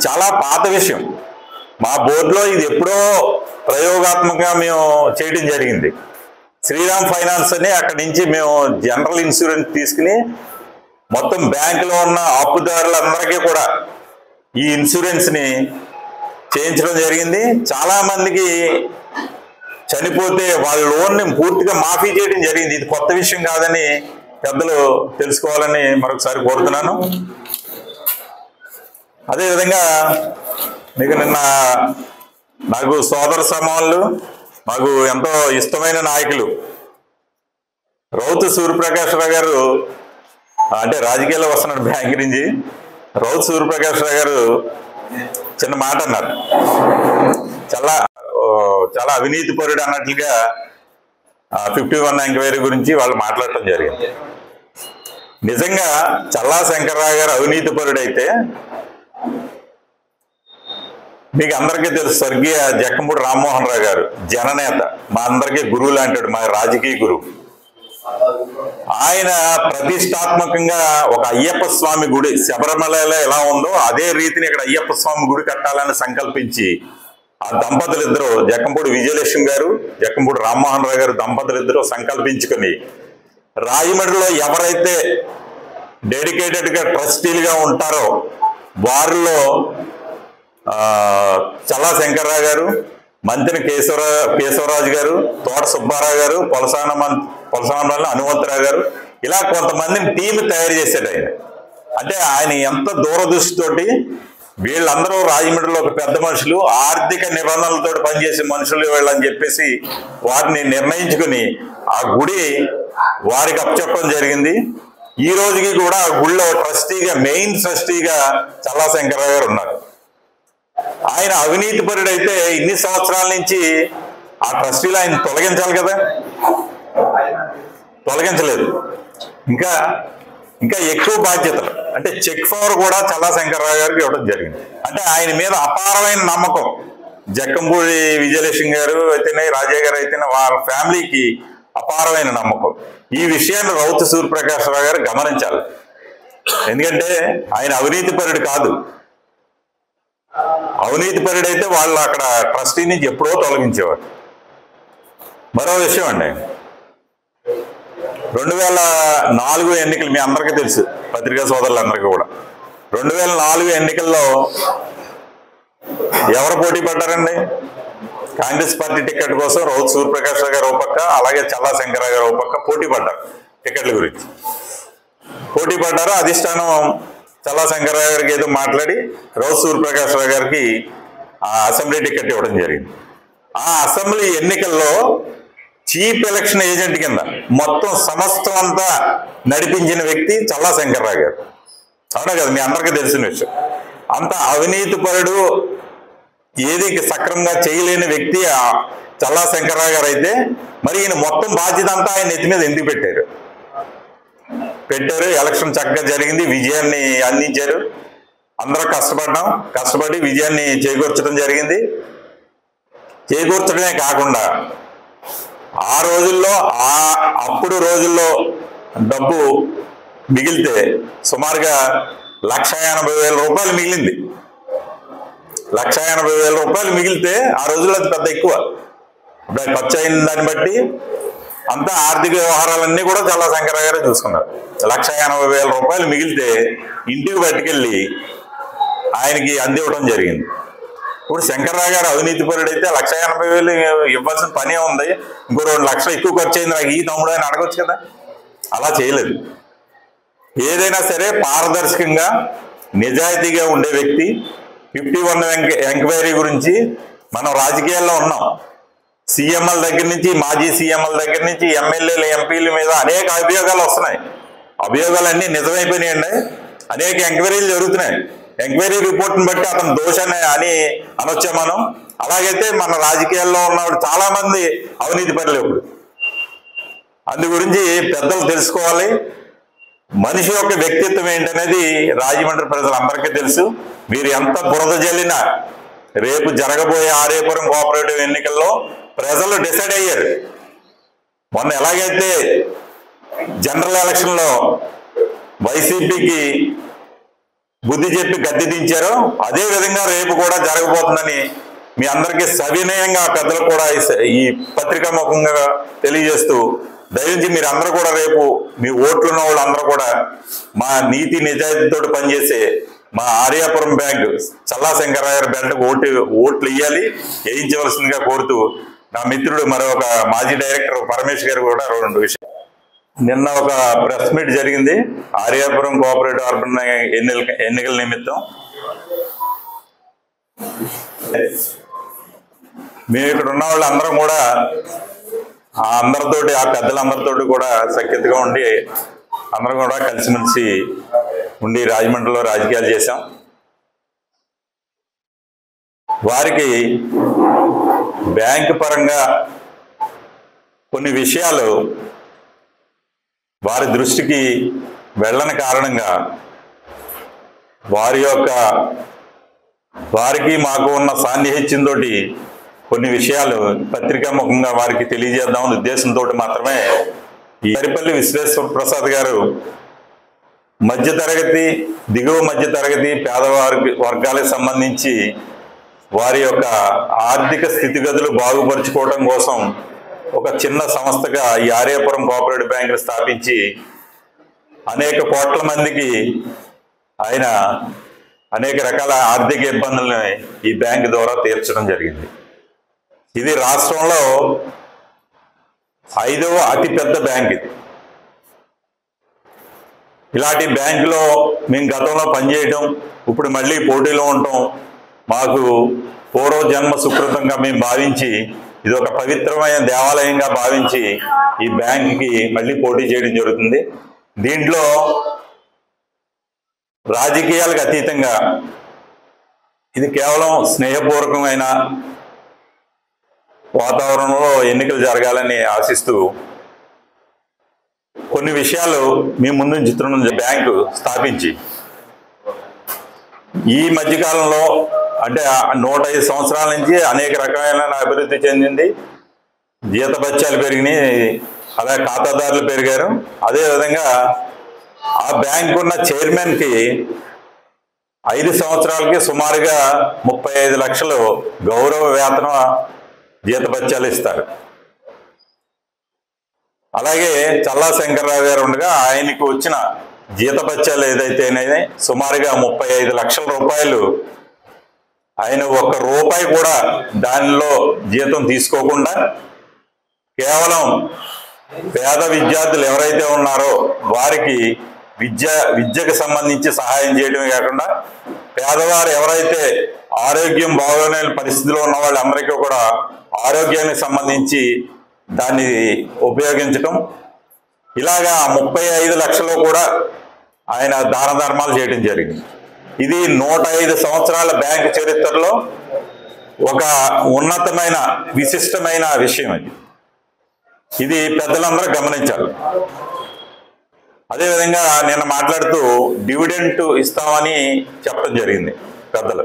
[SPEAKER 11] చాలా పాత విషయం. మా బోర్డులో ఇది ఎప్పుడో ప్రయోగాత్మకంగా మేము చేయడం జరిగింది. శ్రీరామ్ ఫైనాన్స్ అని అక్కడి నుంచి మేము జనరల్ ఇన్సూరెన్స్ తీసుకుని మొత్తం బ్యాంకులో ఉన్న అప్పుదారులందరికీ కూడా ఈ ఇన్సూరెన్స్ని చేయించడం జరిగింది. చాలామందికి చనిపోతే వాళ్ళ లోన్ని పూర్తిగా మాఫీ చేయడం జరిగింది. ఇది కొత్త విషయం కాదని పెద్దలు తెలుసుకోవాలని మరొకసారి కోరుతున్నాను. అదేవిధంగా మీకు నిన్న నాకు సోదర సమానులు, మాకు ఎంతో ఇష్టమైన నాయకులు రౌతు సూర్యప్రకాశ్రావు గారు అంటే రాజకీయాల్లో వస్తున్నాడు బ్యాంక్ నుంచి. రౌత్ సూర్యప్రకాష్ రావు గారు చిన్న మాట అన్నారు, చాలా చాలా అవినీతి పరుడు అన్నట్లుగా 51 ఎంక్వైరీ గురించి వాళ్ళు మాట్లాడటం జరిగింది. నిజంగా చల్లా శంకర్రావు గారు అవినీతి పరుడైతే మీకు అందరికీ తెలుసు, స్వర్గీయ జక్కంపూడి రామ్మోహన్ రావు గారు జననేత, మా అందరికీ గురువు లాంటాడు, మా రాజకీయ గురువు. ఆయన ప్రతిష్టాత్మకంగా ఒక అయ్యప్ప స్వామి గుడి శబరిమలలో ఎలా ఉందో అదే రీతిని ఇక్కడ అయ్యప్ప స్వామి గుడి కట్టాలని సంకల్పించి ఆ దంపతులు ఇద్దరు, జక్కంపూడి విజయలక్ష్మి గారు, జక్కంపూడి రామ్మోహన్ రావు గారు దంపతులు ఇద్దరు సంకల్పించుకుని రాజమండ్రిలో ఎవరైతే డెడికేటెడ్గా ట్రస్టీలుగా ఉంటారో వారిలో చల్లా శంకర్రావు గారు, మంత్రి కేశవరాజు గారు, తోట సుబ్బారావు గారు, పొలసానమల్లి హనుమంతరావు గారు, ఇలా కొంతమందిని టీం తయారు చేశాడు ఆయన. అంటే ఆయన ఎంత దూరదృష్టితోటి వీళ్ళందరూ రాజమండ్రిలో ఒక పెద్ద మనుషులు, ఆర్థిక నిబంధనలతో పనిచేసే మనుషులు వీళ్ళని చెప్పేసి వారిని నిర్ణయించుకుని ఆ గుడి వారికి అప్పచెప్పడం జరిగింది. ఈ రోజుకి కూడా ఆ గుడిలో ట్రస్టీగా, మెయిన్ ట్రస్టీగా చల్లా శంకర్రావు గారు ఉన్నారు. ఆయన అవినీతి పరుడైతే ఇన్ని సంవత్సరాల నుంచి ఆ ట్రస్టీలు ఆయన తొలగించాలి కదా, తొలగించలేదు. ఇంకా ఇంకా ఎక్కువ బాధ్యతలు అంటే చెక్ పవర్ కూడా చల్లా శంకర్రావు గారికి ఇవ్వడం జరిగింది. అంటే ఆయన మీద అపారమైన నమ్మకం జక్కంపూడి విజయలక్ష్మి గారు అయితేనే, రాజయ్య గారు అయితేనే, వారి ఫ్యామిలీకి అపారమైన నమ్మకం. ఈ విషయాన్ని రౌత్ సూర్యప్రకాష్ రావు గారు గమనించాలి. ఎందుకంటే ఆయన అవినీతి పరుడు కాదు. అవినీతి పరుడైతే వాళ్ళు అక్కడ ట్రస్టీ నుంచి ఎప్పుడో తొలగించేవారు. మరో విషయం అండి, 2004 ఎన్నికలు మీ అందరికీ తెలుసు, పత్రికా సోదరులందరికీ కూడా. 2004 ఎన్నికల్లో ఎవరు పోటీ పడ్డారండి? కాంగ్రెస్ పార్టీ టికెట్ కోసం రౌత్ సూర్యప్రకాష్ గారు ఒక పక్క, అలాగే చల్లా శంకర్రావు గారు ఒక పక్క పోటీ పడ్డారు. టికెట్ల గురించి పోటీ పడ్డారు. అధిష్టానం చల్లా శంకర్రావు గారికి ఏదో మాట్లాడి రౌత్ సూర్యప్రకాష్ రావు గారికి ఆ అసెంబ్లీ టికెట్ ఇవ్వడం జరిగింది. ఆ అసెంబ్లీ ఎన్నికల్లో చీఫ్ ఎలక్షన్ ఏజెంట్ కింద మొత్తం సమస్తం అంతా నడిపించిన వ్యక్తి చల్లా శంకర్రావు గారు. అవునా కదా, మీ అందరికీ తెలిసిన విషయం. అంత అవినీతి పరుడు, ఏది సక్రమంగా చేయలేని వ్యక్తి చల్లా శంకర్రావు గారు అయితే మరి ఈయన మొత్తం బాధ్యత అంతా ఆయన నెత్తి మీద ఎందుకు పెట్టారు? ఎలక్షన్ చక్కగా జరిగింది, విజయాన్ని అందించారు. అందరూ కష్టపడి విజయాన్ని చేకూర్చడం జరిగింది. చేకూర్చడమే కాకుండా ఆ రోజుల్లో అప్పుడు రోజుల్లో డబ్బు మిగిలితే సుమారుగా 1,80,000 రూపాయలు మిగిలింది. 1,80,000 రూపాయలు మిగిలితే ఆ రోజుల్లో అది పెద్ద ఎక్కువ. ఇప్పుడు ఖర్చు అయిన దాన్ని బట్టి అంతా ఆర్థిక వ్యవహారాలన్నీ కూడా చల్లా శంకర్రావు గారే చూసుకున్నారు. 1,80,000 రూపాయలు మిగిలితే ఇంటికి పట్టుకెళ్ళి ఆయనకి అందివ్వడం జరిగింది. ఇప్పుడు శంకర్రావు గారు అవినీతి పరుడైతే 1,80,000 ఇవ్వాల్సిన పనే ఉంది, ఇంకో 2 లక్షలు ఎక్కువ ఖర్చు అయింది నాకు ఈ తమ్ముడు అని అడగొచ్చు కదా. అలా చేయలేదు. ఏదైనా సరే పారదర్శకంగా నిజాయితీగా ఉండే వ్యక్తి. 51 ఎంక్వైరీ గురించి మనం రాజకీయాల్లో ఉన్నాం. సీఎంఎల్ దగ్గర నుంచి, మాజీ సీఎంఎల్ దగ్గర నుంచి, ఎమ్మెల్యేలు, ఎంపీల మీద అనేక అభియోగాలు వస్తున్నాయి. అభియోగాలన్నీ నిజమైపోయినాయండి. అనేక ఎంక్వైరీలు జరుగుతున్నాయి. ఎంక్వైరీ రిపోర్ట్ని బట్టి అతను దోషాన్ని అని అనొచ్చా మనం? అలాగైతే మన రాజకీయాల్లో ఉన్నవాడు చాలా మంది అవినీతి పరులు. ఇప్పుడు అందు గురించి పెద్దలు తెలుసుకోవాలి. మనిషి యొక్క వ్యక్తిత్వం ఏంటనేది రాజమండ్రి ప్రజలందరికీ తెలుసు. మీరు ఎంత బురద జల్లినా రేపు జరగబోయే ఆర్యాపురం కోఆపరేటివ్ ఎన్నికల్లో ప్రజలు డిసైడ్ అయ్యారు. మొన్న ఎలాగైతే జనరల్ ఎలక్షన్లో వైసీపీకి బుద్ధి చెప్పి గద్దె దించారో అదే విధంగా రేపు కూడా జరగబోతుందని మీ అందరికీ సవినయంగా పెద్దలు కూడా ఈ పత్రికా ముఖంగా తెలియజేస్తూ, దయచేసి మీరు అందరూ కూడా రేపు మీ ఓట్లున్న వాళ్ళందరూ కూడా మా నీతి నిజాయితీతో పనిచేసే మా ఆర్యాపురం బ్యాంక్ చల్లా శంకర్రావు గారి బ్యాంకు ఓట్లు ఇవ్వాలి, వేయించవలసిందిగా కోరుతూ, నా మిత్రుడు మరొక మాజీ డైరెక్టర్ పరమేష్ గారు కూడా 2 విషయాలు. నిన్న ఒక ప్రెస్ మీట్ జరిగింది ఆర్యాపురం కోఆపరేటివ్ అర్బన్ ఎన్నికల నిమిత్తం. మేము ఇక్కడ ఉన్న వాళ్ళు అందరం కూడా ఆ పెద్దలందరితోటి కూడా సఖ్యతగా ఉండి అందరం కూడా కలిసిమెలిసి ఉండి రాజమండ్రిలో రాజకీయాలు చేశాం. వారికి బ్యాంకు పరంగా కొన్ని విషయాలు వారి దృష్టికి వెళ్ళని కారణంగా వారికి మాకు ఉన్న సాన్నిహిత్యంతో కొన్ని విషయాలు పత్రికాముఖంగా వారికి తెలియజేద్దామనే ఉద్దేశంతో మాత్రమే ఈ సరిపల్లి విశ్వేశ్వర ప్రసాద్ గారు మధ్యతరగతి, దిగువ మధ్యతరగతి పేదవారి వర్గాలకు సంబంధించి వారి యొక్క ఆర్థిక స్థితిగతులు బాగుపరుచుకోవడం కోసం ఒక చిన్న సంస్థగా ఈ ఆర్యాపురం కోఆపరేటివ్ బ్యాంకును స్థాపించి అనేక కోట్ల మందికి ఆయన అనేక రకాల ఆర్థిక ఇబ్బందులను ఈ బ్యాంకు ద్వారా తీర్చడం జరిగింది. ఇది రాష్ట్రంలో 5వ అతిపెద్ద బ్యాంక్ ఇది. ఇలాంటి బ్యాంకులో మేము గతంలో పనిచేయటం, ఇప్పుడు మళ్ళీ పోటీలో ఉండటం మాకు పూర్వజన్మ సుకృతంగా మేము భావించి ఇది ఒక పవిత్రమైన దేవాలయంగా భావించి ఈ బ్యాంకుకి మళ్ళీ పోటీ చేయడం జరుగుతుంది. దీంట్లో రాజకీయాలకు అతీతంగా ఇది కేవలం స్నేహపూర్వకమైన వాతావరణంలో ఎన్నికలు జరగాలని ఆశిస్తూ కొన్ని విషయాలు మీ ముందు చిత్రం బ్యాంకు స్థాపించి ఈ మధ్యకాలంలో అంటే 105 సంవత్సరాల నుంచి అనేక రకమైన అభివృద్ధి చెందింది. జీతభత్యాలు పెరిగినాయి, అలాగే ఖాతాదారులు పెరిగారు. అదేవిధంగా ఆ బ్యాంకు ఉన్న చైర్మన్కి 5 సంవత్సరాలకి సుమారుగా 35 లక్షలు గౌరవ వేతన జీతభత్యాలు ఇస్తారు. అలాగే చల్లా శంకర్రావు గారు ఉండగా ఆయనకు వచ్చిన జీతభత్యాలు ఏదైతేనే సుమారుగా 35 లక్షల రూపాయలు ఆయన ₹1 కూడా దానిలో జీతం తీసుకోకుండా కేవలం పేద విద్యార్థులు ఎవరైతే ఉన్నారో వారికి విద్యకు సంబంధించి సహాయం చేయడమే కాకుండా పేదవారు ఎవరైతే ఆరోగ్యం బాగోలేని పరిస్థితిలో ఉన్న వాళ్ళందరికీ కూడా ఆరోగ్యానికి సంబంధించి దాన్ని ఉపయోగించటం, ఇలాగా 35 లక్షలు కూడా ఆయన దాన ధర్మాలు చేయడం జరిగింది. ఇది 105 సంవత్సరాల బ్యాంకు చరిత్రలో ఒక ఉన్నతమైన విశిష్టమైన విషయం. ఇది పెద్దలందరూ గమనించాలి. అదేవిధంగా నేను మాట్లాడుతూ డివిడెంట్ ఇస్తామని చెప్పడం జరిగింది పెద్దలు.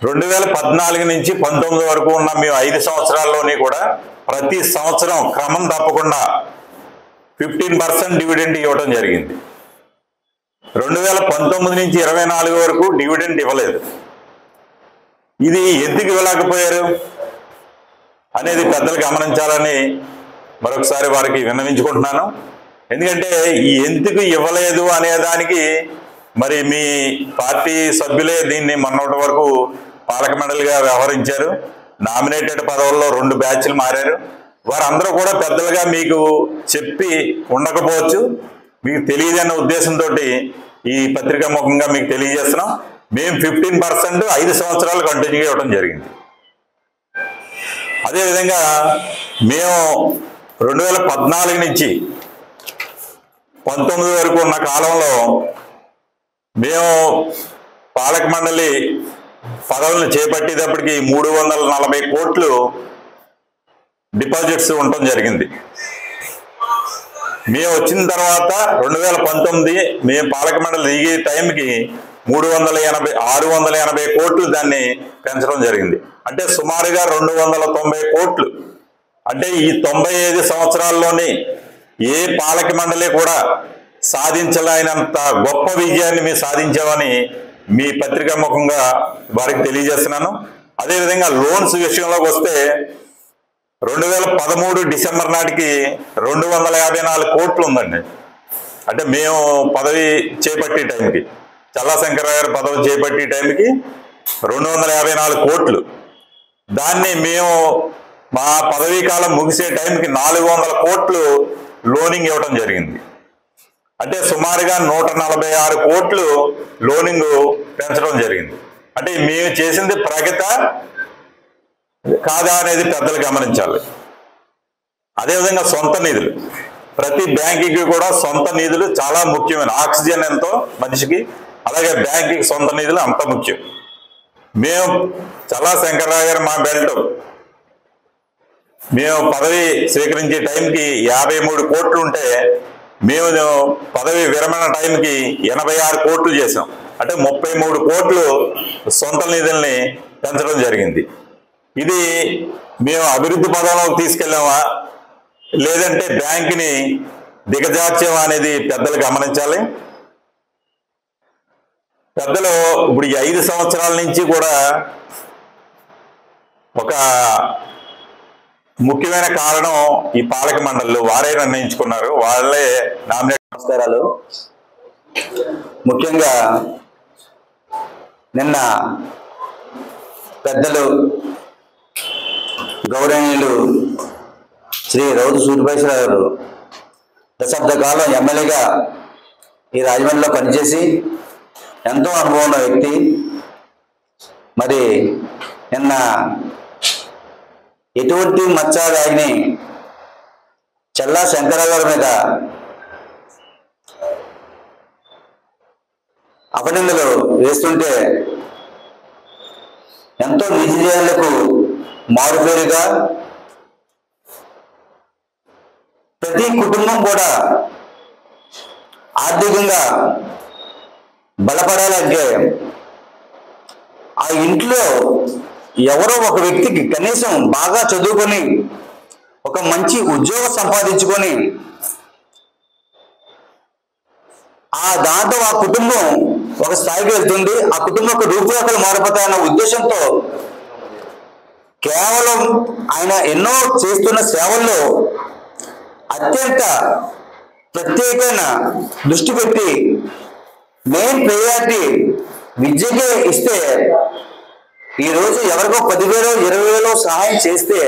[SPEAKER 11] 2014 నుంచి 19 వరకు ఉన్న మేము 5 సంవత్సరాల్లోని కూడా ప్రతి సంవత్సరం క్రమం తప్పకుండా 15% డివిడెంట్ ఇవ్వడం జరిగింది. 2019 నుంచి 24 వరకు డివిడెంట్ ఇవ్వలేదు. ఇది ఎందుకు ఇవ్వలేకపోయారు అనేది పెద్దలు గమనించాలని మరొకసారి వారికి విన్నవించుకుంటున్నాను. ఎందుకంటే ఈ ఎందుకు ఇవ్వలేదు అనే దానికి మరి మీ పార్టీ సభ్యులే దీన్ని మొన్నటి వరకు పాలక మండలిగా వ్యవహరించారు. నామినేటెడ్ పదవుల్లో 2 బ్యాచ్లు మారారు. వారందరూ కూడా పెద్దలుగా మీకు చెప్పి ఉండకపోవచ్చు, మీకు తెలియదన్న ఉద్దేశంతో ఈ పత్రికా ముఖంగా మీకు తెలియజేస్తున్నాం. మేము 15% 5 సంవత్సరాలు కంటిన్యూ ఇవ్వడం జరిగింది. అదేవిధంగా మేము 2014 నుంచి 19 వరకు ఉన్న కాలంలో మేము పాలక మండలి పదవులను చేపట్టేటప్పటికి 340 కోట్లు డిపాజిట్స్ ఉండటం జరిగింది. మేము వచ్చిన తర్వాత 2019 మేము పాలక మండలి దిగే టైంకి 680 కోట్లు దాన్ని పెంచడం జరిగింది. అంటే సుమారుగా 290 కోట్లు. అంటే ఈ 95 సంవత్సరాల్లోని ఏ పాలక మండలి కూడా సాధించలేనంత గొప్ప విజయాన్ని మేము సాధించామని మీ పత్రికా ముఖంగా వారికి తెలియజేస్తున్నాను. అదేవిధంగా లోన్స్ విషయంలోకి వస్తే 2013 డిసెంబర్ నాటికి 254 కోట్లు ఉందండి. అంటే మేము పదవి చేపట్టే టైంకి, చల్లా శంకరరావు గారు పదవి చేపట్టే టైంకి 254 కోట్లు. దాన్ని మేము మా పదవీ కాలం ముగిసే టైంకి 400 కోట్లు లోనింగ్ ఇవ్వడం జరిగింది. అంటే సుమారుగా 146 కోట్లు లోనింగ్ పెంచడం జరిగింది. అంటే మేము చేసింది ప్రగతి కాదా అనేది పెద్దలు గమనించాలి. అదేవిధంగా సొంత నిధులు ప్రతి బ్యాంకుకి కూడా సొంత నిధులు చాలా ముఖ్యమైన ఆక్సిజన్ ఎంతో మనిషికి, అలాగే బ్యాంకుకి సొంత నిధులు అంత ముఖ్యం. మేము చల్లా శంకర్రావు గారు మా బెల్ట్ మేము పదవి స్వీకరించే టైంకి 53 కోట్లు ఉంటే మేము పదవి విరమణ టైంకి 86 కోట్లు చేసాం. అంటే 33 కోట్లు సొంత నిధుల్ని పెంచడం జరిగింది. ఇది మేము అభివృద్ధి పదంలోకి తీసుకెళ్ళామా లేదంటే బ్యాంకుని దిగజార్చామా అనేది పెద్దలు గమనించాలి. పెద్దలు ఇప్పుడు ఈ 5 సంవత్సరాల నుంచి కూడా ఒక ముఖ్యమైన కారణం ఈ పాలక మండలిలో వారే నిర్ణయించుకున్నారు, వాళ్ళే నామినేట్.
[SPEAKER 10] నమస్కారాలు. ముఖ్యంగా నిన్న పెద్దలు గౌరవనీయులు శ్రీ రౌతు సూర్యభాషరావు గారు దశాబ్ద కాలం ఎమ్మెల్యేగా ఈ రాజమండ్రిలో పనిచేసి ఎంతో అనుభవం ఉన్న వ్యక్తి. మరి నిన్న ఎటువంటి మచ్చాదాగిని చల్లా శంకరరావు గారి మీద అపనిందలు వేస్తుంటే ఎంతో నిజజీవులకు మారుపేరుగా ప్రతి కుటుంబం కూడా ఆర్థికంగా బలపడాలంటే ఆ ఇంట్లో ఎవరో ఒక వ్యక్తికి కనీసం బాగా చదువుకొని ఒక మంచి ఉద్యోగం సంపాదించుకొని ఆ దాంట్లో ఆ కుటుంబం ఒక స్థాయికి వెళ్తుంది, ఆ కుటుంబం యొక్క రూపురేఖలు మారిపోతాయన్న ఉద్దేశంతో కేవలం ఆయన ఎన్నో చేస్తున్న సేవల్లో అత్యంత ప్రత్యేకమైన దృష్టి పెట్టి మెయిన్ ప్రయారిటీ విద్యకే ఇస్తే ఈరోజు ఎవరికో 10,000 20,000 సహాయం చేస్తే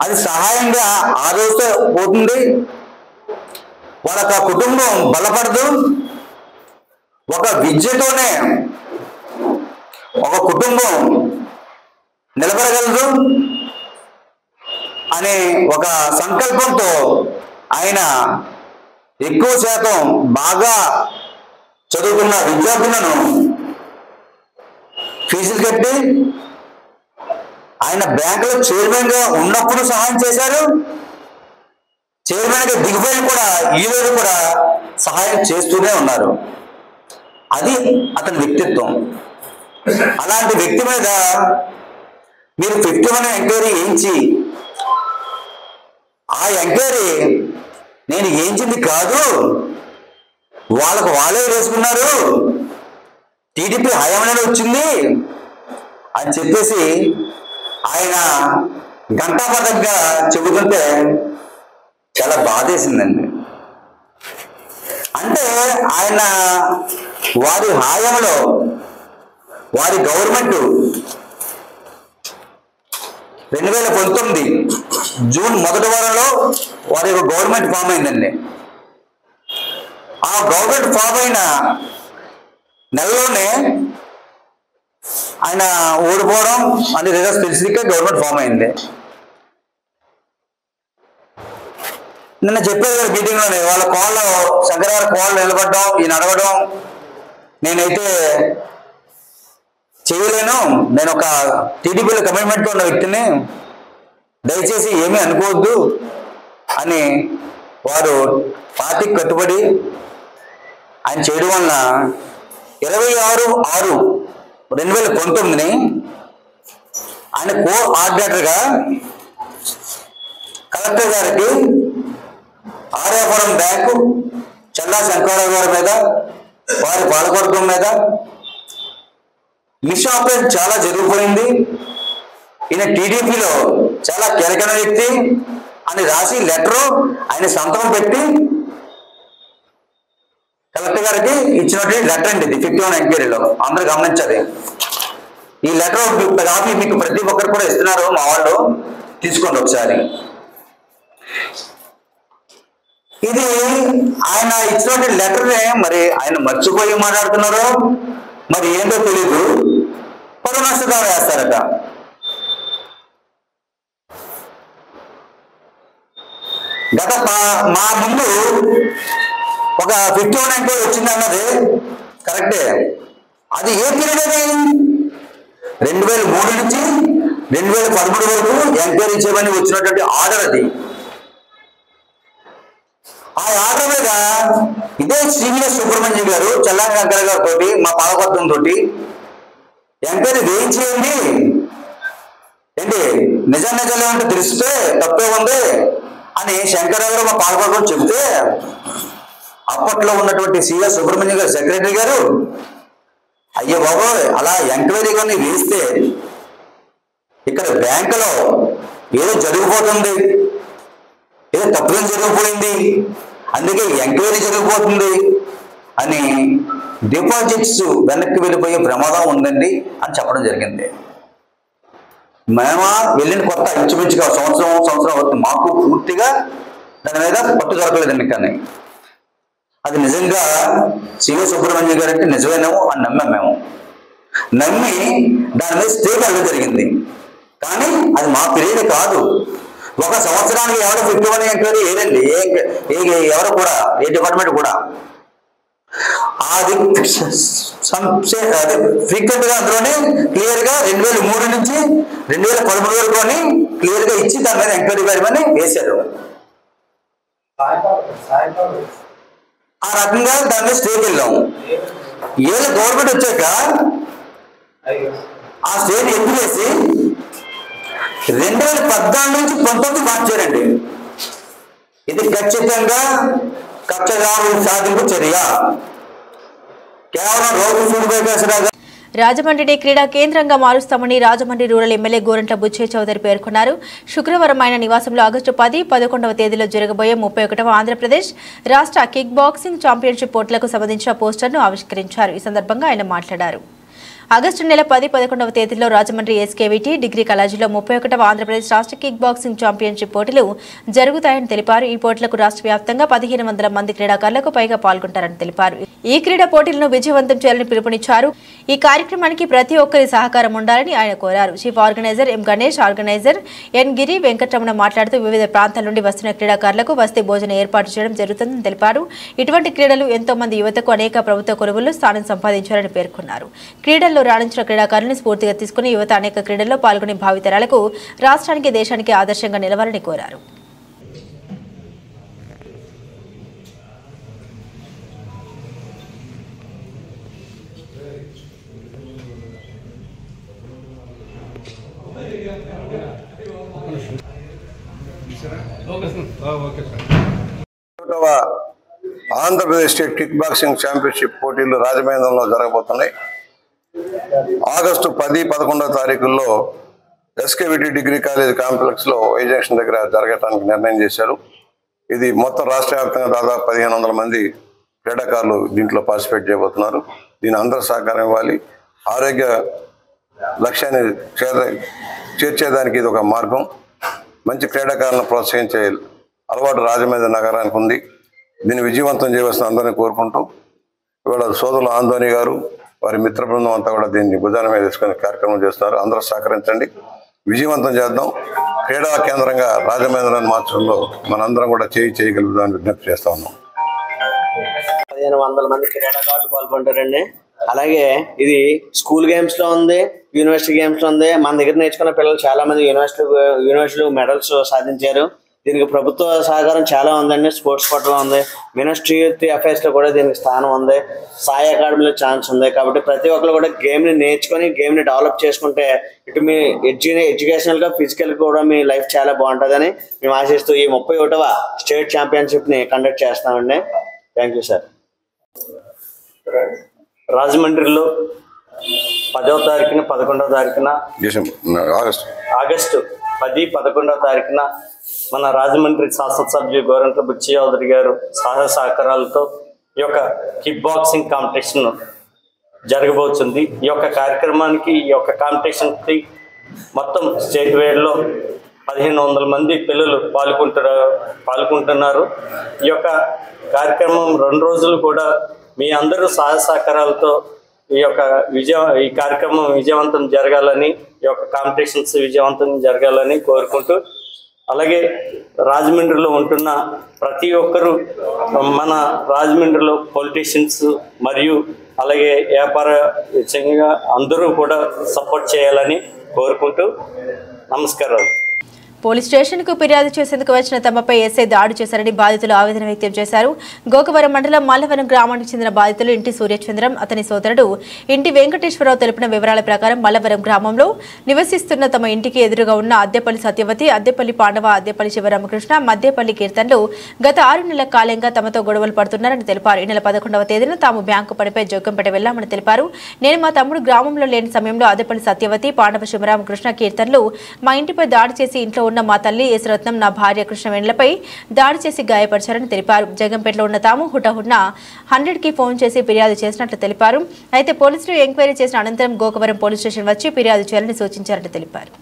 [SPEAKER 10] అది సహాయంగా ఆ రోజుతో పోతుంది, వాళ్ళకి ఆ కుటుంబం బలపడదు. ఒక విద్యతోనే ఒక కుటుంబం నిలబడగలదు అనే ఒక సంకల్పంతో ఆయన ఎక్కువ శాతం బాగా చదువుకున్న విద్యార్థులను ఫీజులు కట్టి ఆయన బ్యాంకులో చైర్మన్ గా ఉన్నప్పుడు సహాయం చేశారు, చైర్మన్ గా దిగిపోయి కూడా ఈ రోజు కూడా సహాయం చేస్తూనే ఉన్నారు. అది అతని వ్యక్తిత్వం. అలాంటి వ్యక్తి మీద మీరు 51 ఎంక్వైరీ వేయించి ఆ ఎంక్వైరీ నేను వేయించింది కాదు, వాళ్ళకు వాళ్ళే వేసుకున్నారు, టీడీపీ హయాంలోనే వచ్చింది అని చెప్పేసి ఆయన గంటాపదంగా చెబుతుంటే చాలా బాధేసిందండి. అంటే ఆయన వారి హయాంలో వారి గవర్నమెంట్ 2019 జూన్ మొదటి వారంలో వారి గవర్నమెంట్ ఫామ్ అయిందండి. ఆ గవర్నమెంట్ ఫామ్ అయిన నెలలోనే ఆయన ఓడిపోవడం అని రిజల్ట్స్ తెలిసికే గవర్నమెంట్ ఫామ్ అయింది. నిన్న చెప్పేది మీటింగ్లోనే వాళ్ళ కాళ్ళు శంకరగారి కాళ్ళు నిలబడడం, ఈయన అడగడం నేనైతే చేయలేను, నేను ఒక టీడీపీలో కమిట్మెంట్తో ఉన్న వ్యక్తిని, దయచేసి ఏమీ అనుకోవద్దు అని వారు పార్టీకి కట్టుబడి ఆయన చేయడం వలన 26/6/2019 ఆయన కోఆర్డినేటర్గా కలెక్టర్ గారికి ఆర్యాపురం బ్యాంకు చల్లా శంకరరావు గారి మీద వారి పాలకవర్గం మీద మిస్ ఆపరేషన్ చాలా జరిగిపోయింది, ఈయన టీడీపీలో చాలా కీలకమైన వ్యక్తి అని రాసి లెటరు ఆయన సంతకం పెట్టి కలెక్టర్ గారికి ఇచ్చినటువంటి లెటర్ అండి ఇది 51 ఎంక్వైరీలో. అందరూ గమనించాలి. ఈ లెటర్ కాపీ మీకు ప్రతి ఒక్కరు కూడా ఇస్తున్నారు, మా వాళ్ళు తీసుకోండి ఒకసారి. ఇది ఆయన ఇచ్చినటువంటి లెటర్నే మరి ఆయన మర్చిపోయి మాట్లాడుతున్నారో మరి ఏంటో తెలీదు, పరు నష్టదారు వేస్తారట. మా ముందు ఒక 51 ఎంక్వైరీ వచ్చింది అన్నది కరెక్టే. అది ఏ పీరియడ్ అది 2003 నుంచి 2013 వరకు ఎంక్వైరీ చేయమని వచ్చినటువంటి ఆర్డర్ అది. ఆ ఆర్డర్ మీద ఇదే శ్రీనివాస సుబ్రహ్మణ్యం గారు చల్లారి వెంకయ్య గారితో మా పాలకత్వం తోటి ఎంక్వైరీ వేయించేయండి ఏంటి నిజాలు ఏమంటే తెలిస్తే తప్పే ఉంది అని శంకరరావు గారు మా పాలకత్వం చెబితే అప్పట్లో ఉన్నటువంటి శ్రీనివాస సుబ్రహ్మణ్యం గారు సెక్రటరీ గారు అయ్యో బాబోయ్ అలా ఎంక్వైరీ కానీ వేస్తే ఇక్కడ బ్యాంకులో ఏదో జరిగిపోతుంది, ఏదో తప్పుగా జరిగిపోయింది, అందుకే ఎంక్వైరీ జరిగిపోతుంది అని డిపాజిట్స్ వెనక్కి వెళ్ళిపోయే ప్రమాదం ఉందండి అని చెప్పడం జరిగింది. మేము వెళ్ళిన కొత్త ఇంచుమించుగా సంవత్సరం అవుతుంది, మాకు పూర్తిగా దాని మీద పట్టు దొరకలేదండి. కానీ అది నిజంగా శ్రీనివాస సుబ్రహ్మణ్యం గారు అంటే నిజమేనేమో అని నమ్మాం. మేము నమ్మి దాని మీద స్టే కలగడం జరిగింది. కానీ అది మా పీరియడ్ కాదు. ఒక సంవత్సరానికి ఎవరు 51 ఎంక్వైరీ ఏదండి, ఎవరు కూడా ఏ డిపార్ట్మెంట్ కూడా అది ఫ్రీక్వెంట్ గా అందులోనే క్లియర్ గా 2003 నుంచి 2013 వరకు అని క్లియర్ గా ఇచ్చి దాని మీద ఎంక్వైరీ వేయమని వేశారు. ఆ రకంగా దాని మీద స్టేకి వెళ్ళాం. ఏదో గవర్నమెంట్ వచ్చాక ఆ స్టేట్ ఎత్తివేసి 2014 నుంచి 19 మార్చారండి. ఇది ఖచ్చితంగా కక్షదారు సాధింపు చర్య. కేవలం రోజు చూడబోయేసరిగా
[SPEAKER 1] రాజమండ్రిని క్రీడా కేంద్రంగా మారుస్తామని రాజమండ్రి రూరల్ ఎమ్మెల్యే గోరంట్ల బుచ్చయ్య చౌదరి పేర్కొన్నారు. శుక్రవారం ఆయన నివాసంలో ఆగస్టు 10, 11వ తేదీలో జరగబోయే 31వ ఆంధ్రప్రదేశ్ రాష్ట్ర కిక్ బాక్సింగ్ ఛాంపియన్షిప్ పోటీలకు సంబంధించిన పోస్టర్ను ఆవిష్కరించారు. ఈ సందర్భంగా ఆయన మాట్లాడారు. ఆగస్టు నెల 10, 11వ తేదీలో రాజమండ్రి ఎస్కేవిటి డిగ్రీ కళాశాలలో 31వ ఆంధ్రప్రదేశ్ రాష్ట్ర కిక్ బాక్సింగ్ ఛాంపియన్షిప్ పోటీలు జరుగుతాయని తెలిపారు. ఈ పోటీలకు రాష్ట్ర వ్యాప్తంగా 1500 మంది క్రీడాకారులకు పైగా పాల్గొంటారని తెలిపారు. ఈ క్రీడా పోటీలను విజయవంతం చేయాలని పిలుపునిచ్చారు. ఈ కార్యక్రమానికి ప్రతి ఒక్కరి సహకారం ఉండాలని ఆయన కోరారు. చీఫ్ ఆర్గనైజర్ ఎం గణేష్, ఆర్గనైజర్ ఎన్ గిరి వెంకటరమణ మాట్లాడుతూ వివిధ ప్రాంతాల నుండి వస్తున్న క్రీడాకారులకు వసతి భోజనం ఏర్పాటు చేయడం జరుగుతుందని తెలిపారు. ఇటువంటి క్రీడలు ఎంతో మంది యువతకు అనేక ప్రభుత్వ కొలువుల్లో స్థానం సంపాదించారని పేర్కొన్నారు. క్రీడల్లో రాణించిన క్రీడాకారులను స్ఫూర్తిగా తీసుకుని యువత అనేక క్రీడల్లో పాల్గొని భావితరాలకు రాష్ట్రానికి దేశానికి ఆదర్శంగా నిలవాలని కోరారు.
[SPEAKER 12] Andhra Pradesh state kick boxing championship పోటీలు రాజమహేంద్రంలో జరగబోతున్నాయి. ఆగస్టు 10, 11వ తారీఖుల్లో ఎస్కేవిటి డిగ్రీ కాలేజ్ కాంప్లెక్స్ లో వై జంక్షన్ దగ్గర జరగటానికి నిర్ణయం చేశారు. ఇది మొత్తం రాష్ట్ర వ్యాప్తంగా దాదాపు 1500 మంది క్రీడాకారులు దీంట్లో పార్టిసిపేట్ చేయబోతున్నారు. దీని అందరూ సహకారం ఇవ్వాలి. ఆరోగ్య లక్ష్యాన్ని చేర్చేదానికి ఇది ఒక మార్గం. మంచి క్రీడాకారులను ప్రోత్సహించే అలవాటు రాజమహేంద్ర నగరానికి ఉంది. దీన్ని విజయవంతం చేయవలసిన అందరినీ కోరుకుంటూ ఇవాళ సోదరులు ఆందోని గారు వారి మిత్ర బృందం అంతా కూడా దీన్ని భుజాన మీద తీసుకునే కార్యక్రమం చేస్తున్నారు. అందరూ సహకరించండి, విజయవంతం చేద్దాం. క్రీడా కేంద్రంగా రాజమహేంద్రాన్ని మార్చడంలో మనందరం కూడా చేయగలుగుతామని విజ్ఞప్తి చేస్తా ఉన్నాం.
[SPEAKER 13] 1500 మంది క్రీడాకారులు పాల్గొంటారండి. అలాగే ఇది స్కూల్ గేమ్స్ లో ఉంది, యూనివర్సిటీ గేమ్స్ లో ఉంది. మన దగ్గర నేర్చుకున్న పిల్లలు చాలా మంది యూనివర్సిటీలో మెడల్స్ సాధించారు. దీనికి ప్రభుత్వ సహకారం చాలా ఉందండి. స్పోర్ట్స్ కోటాలో ఉంది, మినిస్ట్రీ అఫైర్స్ లో కూడా దీనికి స్థానం ఉంది, సాయి అకాడమీలో ఛాన్స్ ఉంది. కాబట్టి ప్రతి ఒక్కరు కూడా గేమ్ ని నేర్చుకొని గేమ్ ని డెవలప్ చేసుకుంటే ఇటు మీ ఎడ్యుకేషనల్ గా ఫిజికల్ కూడా మీ లైఫ్ చాలా బాగుంటుందని మేము ఆశిస్తూ ఈ 31వ స్టేట్ ఛాంపియన్షిప్ ని కండక్ట్ చేస్తామండి. Thank you sir. రాజమండ్రిలో 10వ తారీఖున 11వ తారీఖున ఆగస్టు 10, 11వ తారీఖున మన రాజమండ్రి శాసనసభ్యులు గోరంట్ల బుచ్చయ్య చౌదరి గారు సహాయ సహకారాలతో ఈ యొక్క కిక్ బాక్సింగ్ కాంపిటీషన్ జరగబోతుంది. ఈ యొక్క కార్యక్రమానికి ఈ యొక్క కాంపిటీషన్కి మొత్తం స్టేట్ వైడ్లో 1500 మంది పిల్లలు పాల్గొంటున్నారు. ఈ యొక్క కార్యక్రమం 2 రోజులు కూడా మీ అందరూ సహాయ సహకారాలతో ఈ కార్యక్రమం విజయవంతం జరగాలని, ఈ యొక్క కాంపిటీషన్స్ విజయవంతం జరగాలని కోరుకుంటూ
[SPEAKER 14] అలాగే రాజమండ్రిలో ఉంటున్న ప్రతి ఒక్కరూ మన రాజమండ్రిలో పొలిటీషియన్స్ మరియు అలాగే వ్యాపార విషయంగా అందరూ కూడా సపోర్ట్ చేయాలని కోరుకుంటూ నమస్కారాలు.
[SPEAKER 1] పోలీస్ స్టేషన్కు ఫిర్యాదు చేసేందుకు వచ్చిన తమపై ఎస్ఐ దాడి చేశారని బాధితులు ఆవేదన వ్యక్తం చేశారు. గోకవరం మండలం మల్లవరం గ్రామానికి చెందిన బాధితులు ఇంటి సూర్యచంద్రం, అతని సోదరుడు ఇంటి వెంకటేశ్వరరావు తెలిపిన వివరాల ప్రకారం మల్లవరం గ్రామంలో నివసిస్తున్న తమ ఇంటికి ఎదురుగా ఉన్న అద్దెపల్లి సత్యవతి, అద్దెపల్లి పాండవ, అద్దెపల్లి శివరామకృష్ణ, మద్దేపల్లి కీర్తన్లు గత 6 నెలల కాలంగా తమతో గొడవలు పడుతున్నారని తెలిపారు. ఈ నెల 11వ తేదీన తాము బ్యాంకు పనిపై జోగంపేట వెళ్లామని తెలిపారు. నేను మా తమ్ముడు గ్రామంలో లేని సమయంలో అద్దెపల్లి సత్యవతి, పాండవ, శివరామకృష్ణ, కీర్తన్లు మా ఇంటిపై దాడి చేసి ఇంట్లో ఉన్న మా తల్లి యేసురత్నం, నా భార్య కృష్ణవేణులపై దాడి చేసి గాయపరిచారని తెలిపారు. జగంపేటలో ఉన్న తాము హుటాహుటిన 100కి ఫోన్ చేసి ఫిర్యాదు చేసినట్లు తెలిపారు. అయితే పోలీసులు ఎంక్వైరీ చేసిన అనంతరం గోకవరం పోలీస్ స్టేషన్ వచ్చి ఫిర్యాదు చేయాలని సూచించారని తెలిపారు.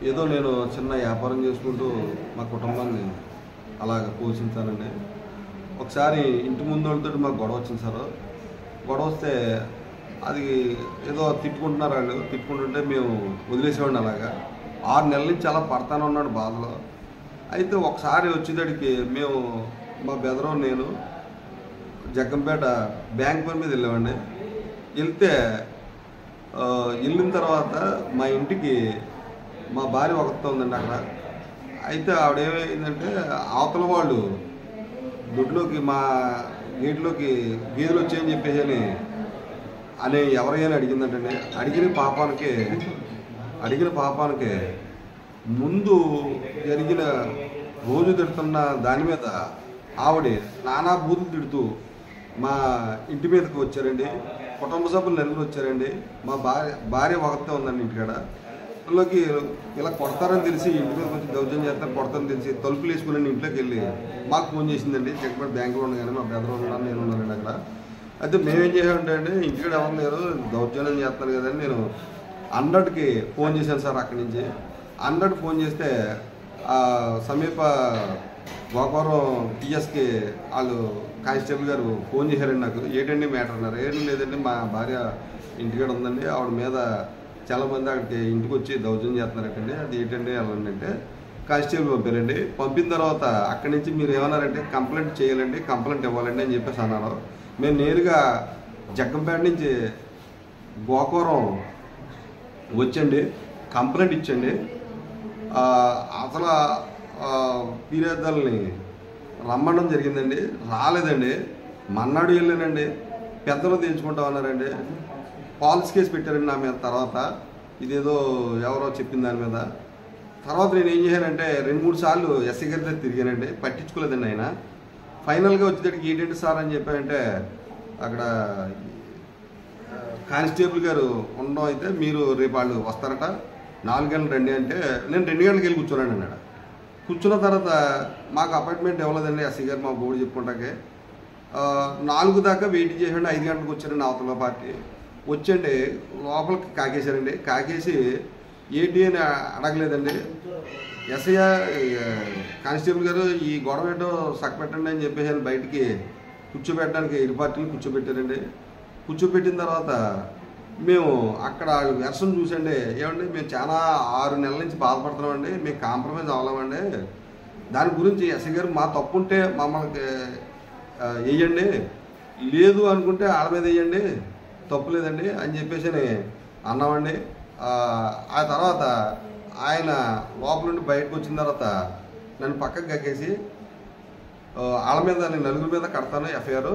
[SPEAKER 15] ఏదో నేను చిన్న వ్యాపారం చేసుకుంటూ మా కుటుంబాన్ని అలాగ పోషించానండి. ఒకసారి ఇంటి ముందు వాళ్ళతో మాకు గొడవ వచ్చింది సార్. గొడవ వస్తే అది ఏదో తిట్టుకుంటున్నారు వాళ్ళు. తిట్టుకుంటుంటే మేము వదిలేసేవాడిని. అలాగా 6 నెలల నుంచి అలా పడతానే ఉన్నాడు బాధలో. అయితే ఒకసారి వచ్చేటడికి మేము మా బెదరు నేను జగ్గంపేట బ్యాంక్ పని మీద వెళ్ళామండి. వెళ్తే వెళ్ళిన తర్వాత మా ఇంటికి మా భార్య ఒకరితో ఉందండి అక్కడ. అయితే ఆవిడేమైందంటే అవతల వాళ్ళు దొడ్లోకి మా గేట్లోకి గేదెలు వచ్చాయని చెప్పేసి అని ఎవరైనా అడిగిందంటండి. అడిగిన పాపానికి ముందు జరిగిన రోజు తిడుతున్న దాని మీద ఆవిడ నానా బూతులు తిడుతూ మా ఇంటి మీదకి వచ్చారండి. కుటుంబ సభ్యులు నలుగురు వచ్చారండి. మా భార్య ఒకరితో ఉందండి ఇంటికాడ. ఇంట్లోకి ఇలా కొడతారని తెలిసి ఇంటి మీద కొంచెం దౌర్జన్యం చేస్తారు, కొడతారని తెలిసి తలుపులు వేసుకుని ఇంట్లోకి వెళ్ళి మాకు ఫోన్ చేసిందండి. జగన్పేట బ్యాంకులో ఉండగానే మా బ్రదర్ ఉన్నాను, నేను ఉన్నానండి అక్కడ. అయితే మేమేం చేసామంటే అండి, ఇంటికాడ ఎవరు లేరు, దౌర్జన్యం చేస్తారు కదండి. నేను 100కి ఫోన్ చేశాను సార్. అక్కడి నుంచి 100కి ఫోన్ చేస్తే సమీప గోకవరం టీఎస్కి వాళ్ళు కానిస్టేబుల్ గారు ఫోన్ చేశారండి నాకు. ఏంటండి మ్యాటర్ అన్నారు. ఏం లేదండి, మా భార్య ఇంటికాడ ఉందండి, ఆవిడ మీద చాలామంది అక్కడికి ఇంటికి వచ్చి దౌర్జన్యం చేస్తున్నారంటండి. అది ఏంటండి వెళ్ళండి. కానిస్టేబుల్ పంపారండి. పంపిన తర్వాత అక్కడి నుంచి మీరు ఏమన్నారంటే కంప్లైంట్ చేయాలండి, కంప్లైంట్ ఇవ్వాలండి అని చెప్పేసి అన్నారు. మేము నేరుగా జగ్గంపేట నుంచి గోకవరం వచ్చండి, కంప్లైంట్ ఇచ్చండి. అసలు ఫిర్యాదుల్ని రమ్మడం జరిగిందండి. రాలేదండి. మన్నాడు వెళ్ళానండి, పెద్దలు తీర్చుకుంటామన్నారండి. పాలసీ కేసు పెట్టారండి నా మీద. తర్వాత ఇదేదో ఎవరో చెప్పిన దాని మీద. తర్వాత నేను ఏం చేశానంటే 2-3 సార్లు ఎస్ఐ గారి దగ్గర తిరిగానండి, పట్టించుకోలేదండి ఆయన. ఫైనల్గా వచ్చేటప్పటికి ఏంటంటే సార్ అని చెప్పారంటే అక్కడ కానిస్టేబుల్ గారు ఉండడం అయితే మీరు రేపు వాళ్ళు వస్తారట 4 గంటలు రండి అంటే నేను 2 గంటలకు వెళ్ళి కూర్చున్నాను అన్నాడు. కూర్చున్న తర్వాత మాకు అపాయింట్మెంట్ ఇవ్వలేదండి ఎస్ఐ గారు, మా బోర్డు చెప్పుకుంటాకే. 4 దాకా వెయిట్ చేసాడు. 5 గంటలకు వచ్చారండి అవతల పార్టీ. వచ్చండి లోపలికి కాకేశారండి. కాకేసి ఏంటి అని అడగలేదండి. ఎస్ఐ కానిస్టేబుల్ గారు ఈ గొడవ ఏంటో సక్కపెట్టండి అని చెప్పేసి బయటికి కూర్చోబెట్టడానికి 2 పార్టీలు కూర్చోబెట్టారండి. కూర్చోబెట్టిన తర్వాత మేము అక్కడ వెర్షన్ చూసండి. ఏమండి మేము చాలా 6 నెలల నుంచి బాధపడుతున్నామండి, మేము కాంప్రమైజ్ అవ్వలేమండి. దాని గురించి ఎస్ఐ గారు మా తప్పు ఉంటే మమ్మల్ని వేయండి, లేదు అనుకుంటే వాళ్ళ మీద వేయండి, తప్పు లేదండి అని చెప్పేసి అన్నామండి. ఆ తర్వాత ఆయన లోపల నుండి బయటకు వచ్చిన తర్వాత నన్ను పక్కకు కక్కేసి వాళ్ళ మీద నేను నలుగురి మీద కడతాను ఎఫ్ఐఆర్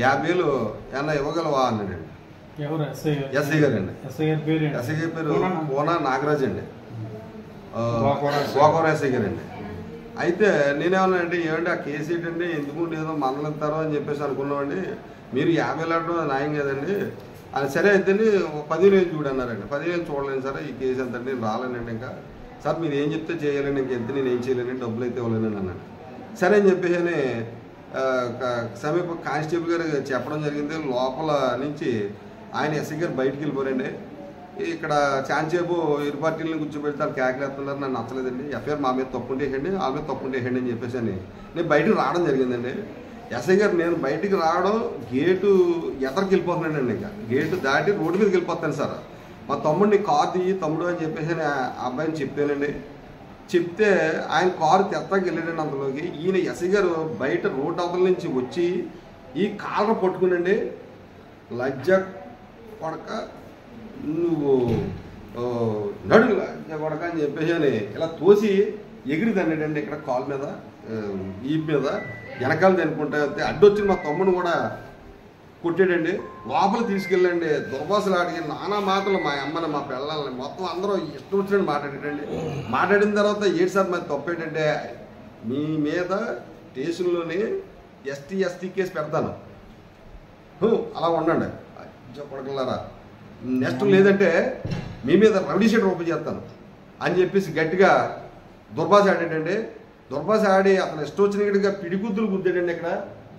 [SPEAKER 15] 50,000 ఏమన్నా ఇవ్వగలవా అన్నాడండి. ఎస్ఐ గారు అండి. ఎస్ఐ గారి పేరు కోన నాగరాజ్ అండి, గోకవరం ఎస్ఐ గారు అండి. అయితే నేనేమన్నానంటే ఏమంటే ఆ కేసు ఏంటండి ఎందుకు లేదో మనలిస్తారో అని చెప్పేసి అనుకున్నామండి. మీరు 50,000 ఆడడం న్యాయం కదండి అని. సరే అయితే 10,000 చూడన్నారండి. 10,000 చూడలేను సార్, ఈ కేసు ఎంత నేను రాలేనండి. ఇంకా సార్ మీరు ఏం చెప్తే చేయాలండి, ఇంక ఎంత నేను ఏం చేయలేనండి, డబ్బులు అయితే ఇవ్వలేనండి అన్నాడు. సరే అని చెప్పేసి సమీప కానిస్టేబుల్ గారు చెప్పడం జరిగింది. లోపల నుంచి ఆయన ఎస్ఐ గారు బయటికి వెళ్ళిపోరండి. ఇక్కడ చాంచేపు ఇరు పార్టీలను కూర్చోబెట్టి వాళ్ళు కేకలేస్తున్నారు, నన్ను నచ్చలేదండి. ఎఫ్ఐఆర్ మా మీద తప్పుంటే వేయండి, వాళ్ళ మీద తప్పుంటే వేయండి అని చెప్పేసి అని నేను బయటకు రావడం జరిగిందండి. ఎస్ఐ గారు నేను బయటికి రావడం గేటు ఎదరికి వెళ్ళిపోతున్నానండి. ఇంకా గేటు దాటి రోడ్డు మీదకి వెళ్ళిపోతాను సార్. మా తమ్ముడిని కారు తీయి తమ్ముడు అని చెప్పేసి ఆ అబ్బాయిని చెప్తానండి. చెప్తే ఆయన కారు తెత్తకి వెళ్ళాడండి. అందులోకి ఈయన ఎస్ఐ గారు బయట రోడ్డు అవతల నుంచి వచ్చి ఈ కాలర్ పట్టుకునండి, లజ్జ కొడక నువ్వు నడు లజ్జ కొడక అని చెప్పేసి అని ఇలా తోసి ఎగిరి తన్నాడండి. ఇక్కడ కాలు మీద ఈ మీద వెనకాల తినుకుంటా అడ్డొచ్చిన మా తమ్ముడు కూడా కొట్టాడండి. లోపల తీసుకెళ్ళండి. దుర్భాషలు ఆడికి నానా మాటలు మా అమ్మని మా పిల్లల్ని మొత్తం అందరూ ఇష్టం వచ్చినట్టు మాట్లాడాడండి. మాట్లాడిన తర్వాత ఏడు సార్ మరి తప్పు ఏంటంటే మీ మీద స్టేషన్లోని ఎస్టీ కేసు పెడతాను, అలా ఉండండి చెప్పడగలరా, నెక్స్ట్ లేదంటే మీ మీద రౌడీ షీట్ రూపం చేస్తాను అని చెప్పేసి గట్టిగా దుర్భాష ఆడాడండి. దుర్భాష ఆడి అతను ఇష్టం వచ్చినట్టుగా పిడిగుద్దులు గుద్దాడండి. ఇక్కడ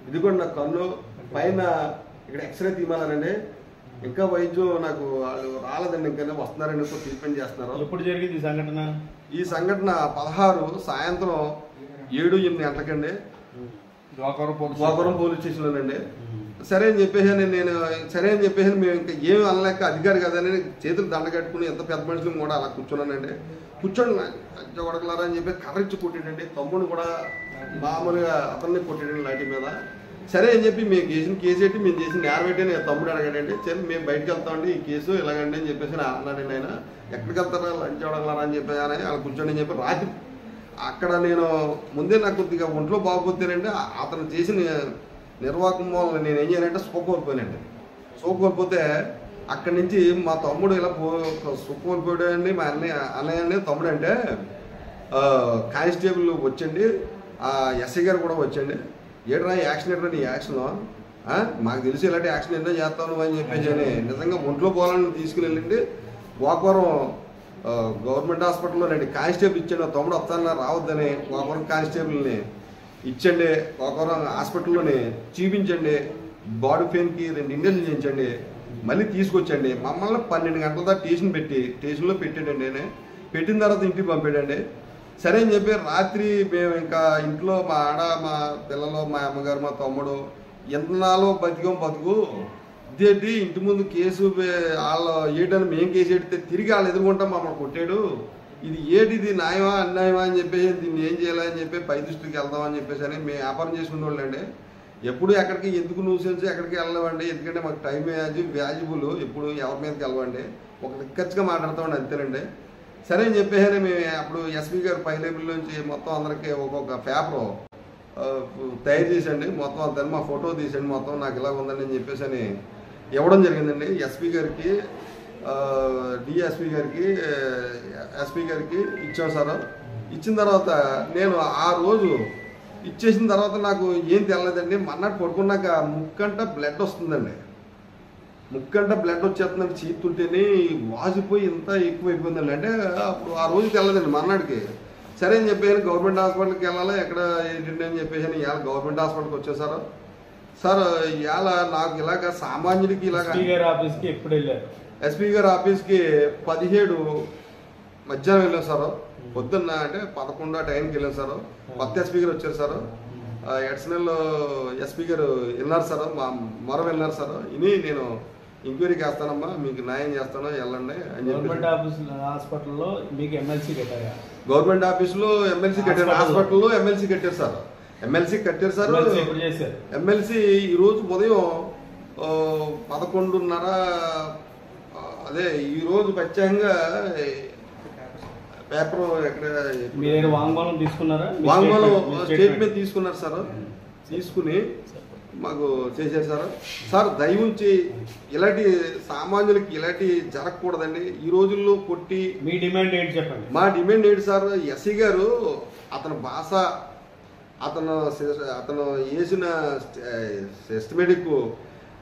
[SPEAKER 15] ఇది కూడా నా కన్ను పైన ఇక్కడ ఎక్స్రే తీయమన్నారండి. ఇంకా వైద్యం నాకు వాళ్ళు రాలేదండి, ఇంకా వస్తున్నారండి, ట్రీట్మెంట్ చేస్తున్నారు.
[SPEAKER 5] ఎప్పుడు జరిగింది ఈ సంఘటన?
[SPEAKER 15] ఈ సంఘటన 16 సాయంత్రం 7-8 గంటలకండి, గోకవరం పోలీస్ స్టేషన్లోనండి. సరే అని చెప్పేసి మేము ఇంకా ఏమి అనలేక అధికారి కదని చేతులు దండ కట్టుకుని ఎంత పెద్ద మనుషులు కూడా అలా కూర్చున్నానండి. కూర్చొని కొడకలారా అని చెప్పి కర్రిచ్చి కొట్టాడండి. తమ్ముడు కూడా మామూలుగా అతన్ని కొట్టాడండి లాఠీ మీద. సరే అని చెప్పి మేము చేసిన కేసు ఏంటి, మేము చేసిన నేరం ఏంటి అని తమ్ముడు అడగాడండి. సరే మేము బయటకు వెళ్తామండి, ఈ కేసు ఇలాగండి అని చెప్పేసి అన్నాడండి. ఆయన ఎక్కడికి వెళ్తారా లంచ్ అడగలరా అని చెప్పి అని అలా కూర్చోండి అని చెప్పి రాత్రి అక్కడ నేను ముందే నాకు కొద్దిగా ఒంట్లో బాగోపోతేనండి అతను చేసిన నిర్వాహకం వల్ల నేను ఏం చేయాలంటే సోకోల్పోయానండి. సోకోల్పోతే అక్కడి నుంచి మా తమ్ముడు ఇలా సోకోల్పోయాడండి. మా అన్నయ్య తమ్ముడు అంటే కానిస్టేబుల్ వచ్చండి, ఎస్ఐ గారు కూడా వచ్చండి. ఏడ్రా యాక్షన్ ఏంట్రా నీ యాక్షన్, మాకు తెలిసి ఇలాంటి యాక్షన్ ఎన్నో చేస్తాను అని చెప్పేసి అని నిజంగా ఒంట్లో పోవాలని తీసుకుని వెళ్ళండి. గోకవరం గవర్నమెంట్ హాస్పిటల్లోనండి కానిస్టేబుల్ ఇచ్చాడు. తమ్ముడు వస్తానన్నా రావద్దని గోకవరం కానిస్టేబుల్ని ఇచ్చండి. గోకవరం హాస్పిటల్లోని చూపించండి, బాడీ పెయిన్కి 2 ఇంజక్షన్లు చేయించండి, మళ్ళీ తీసుకొచ్చండి. మమ్మల్ని 12 గంటల దాకా స్టేషన్లో పెట్టాడండి. నేను పెట్టిన తర్వాత ఇంటికి పంపాడండి. సరే అని చెప్పి రాత్రి మేము ఇంకా ఇంట్లో మా మా పిల్లలు, మా అమ్మగారు, మా తమ్ముడు ఎంతనాలో బతుకు ఇదేంటి ఇంటి ముందు కేసు వాళ్ళు ఏటని మేము కేసు ఎడితే తిరిగి వాళ్ళు ఎదుర్కొంటాం మమ్మల్ని కొట్టాడు, ఇది ఏటిది న్యాయమా అన్యాయమా అని చెప్పేసి దీన్ని ఏం చేయాలని చెప్పి పై దృష్టికి వెళ్దామని చెప్పేసి అని మేము వ్యాపారం చేసుకునే వాళ్ళండి. ఎప్పుడు ఎక్కడికి ఎందుకు న్యూసెన్స్ ఎక్కడికి వెళ్ళవండి, ఎందుకంటే మాకు టైం వాల్యుబుల్, ఎప్పుడు ఎవరి మీదకి వెళ్ళవండి, ఒక రిక్కచ్చిగా మాట్లాడతామండి అంతేనండి. సరే అని చెప్పేసి మేము అప్పుడు ఎస్పీ గారు పై లైబ్రరీ నుంచి మొత్తం అందరికీ ఒక్కొక్క పేపర్ తయారు చేసండి. మొత్తం అంతా మా ఫోటో తీసండి, మొత్తం నాకు ఇలా ఉందండి అని చెప్పేసి అని ఇవ్వడం జరిగిందండి. ఎస్పీ గారికి, డిఎస్పీ గారికి, ఎస్పీ గారికి ఇచ్చాం సార్. ఇచ్చిన తర్వాత నేను ఆ రోజు ఇచ్చేసిన తర్వాత నాకు ఏం తెలలేదండి. మన్నాడు పడుకున్నాక ముక్కంట బ్లడ్ వస్తుందండి. ముక్కంట బ్లడ్ వచ్చేస్తుందండి. చీతుంటేనే వాసిపోయి ఇంత ఎక్కువైపోయిందండి. అంటే అప్పుడు ఆ రోజు తెల్లదండి మన్నాడికి. సరే అని చెప్పేసి గవర్నమెంట్ హాస్పిటల్కి వెళ్ళాలి, ఎక్కడ ఏంటండి అని చెప్పేసి ఇవాళ గవర్నమెంట్ హాస్పిటల్కి వచ్చేసారు సార్. ఇవాళ నాకు ఇలాగ సామాన్యుడికి ఇలాగ
[SPEAKER 5] ఆఫీస్కి ఎప్పుడు వెళ్ళారు?
[SPEAKER 15] ఎస్పీ గారి ఆఫీస్కి 17 మధ్యాహ్నం వెళ్ళాం సార్. పొద్దున్న అంటే 11 ఆ టైంకి వెళ్ళాం సార్. కొత్త ఎస్పీ గారు వచ్చారు సార్. ఎడిషనల్ ఎస్పీ గారు వెళ్ళారు సార్, మరో వెళ్ళారు సార్. ఇని నేను ఎంక్వైరీకి వేస్తానమ్మా, మీకు న్యాయం చేస్తాను, వెళ్ళండి అని చెప్పి.
[SPEAKER 5] గవర్నమెంట్ హాస్పిటల్లో మీకు ఎమ్మెల్సీ కట్టారా?
[SPEAKER 15] గవర్నమెంట్ ఆఫీసులో ఎమ్మెల్సీ కట్టారు, హాస్పిటల్లో ఎమ్మెల్సీ కట్టారు సార్. ఎమ్మెల్సీ కట్టారు సార్. ఎమ్మెల్సీ ఈరోజు ఉదయం 11:30 అదే ఈరోజు ప్రత్యేకంగా పేపర్ ఎక్కడ
[SPEAKER 14] మీరు వాంగ్మూలం తీసుకున్నారా?
[SPEAKER 15] వాంగ్మూలం స్టేట్మెంట్ తీసుకున్నారు సార్. తీసుకుని మాకు చేశారు సార్. సార్ దయ ఉంచి ఇలాంటి సామాన్యులకి ఇలాంటి జరగకూడదండి. ఈ రోజుల్లో కొట్టి
[SPEAKER 14] మీ డిమాండ్ ఏంటి చెప్పండి.
[SPEAKER 15] మా డిమాండ్ ఏంటి సార్, ఎస్సీ గారు అతని భాష అతను వేసిన ఎస్టిమేటిక్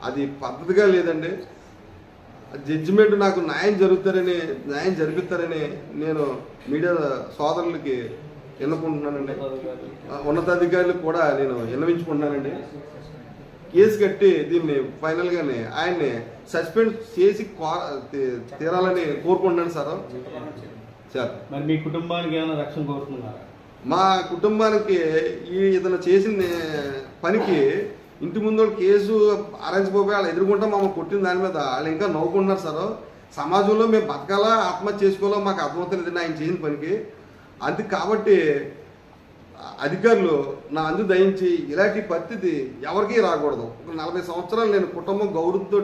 [SPEAKER 15] అది పద్ధతిగా లేదండి. జడ్జిమెంట్ నాకు న్యాయం జరుగుతారని నేను మీడియా సోదరులకి ఎన్నుకుంటున్నానండి. ఉన్నతాధికారులకు కూడా నేను విన్నవించుకుంటున్నానండి. కేసు కట్టి దీన్ని ఫైనల్గానే ఆయన్ని సస్పెండ్ చేసి తీరాలని కోరుకుంటున్నాను సార్.
[SPEAKER 14] మరి మీ కుటుంబానికి ఏమైనా రక్షణ కోరుతున్నారా?
[SPEAKER 15] మా కుటుంబానికి ఇతను చేసిన పనికి ఇంటి ముందు కేసు ఆరెంజ్పోయి వాళ్ళు ఎదుర్కొంటా మమ్మల్ని కొట్టిన దాని మీద వాళ్ళు ఇంకా నవ్వుకుంటున్నారు సార్. సమాజంలో మేము బతకాలా ఆత్మహత్య చేసుకోవాలో మాకు అర్థమవుతలేదు ఆయన చేసిన పనికి. అందుకు కాబట్టి అధికారులు నా అందు దయించి ఇలాంటి పరిస్థితి ఎవరికీ రాకూడదు. ఒక 40 సంవత్సరాలు నేను కుటుంబం గౌరవంతో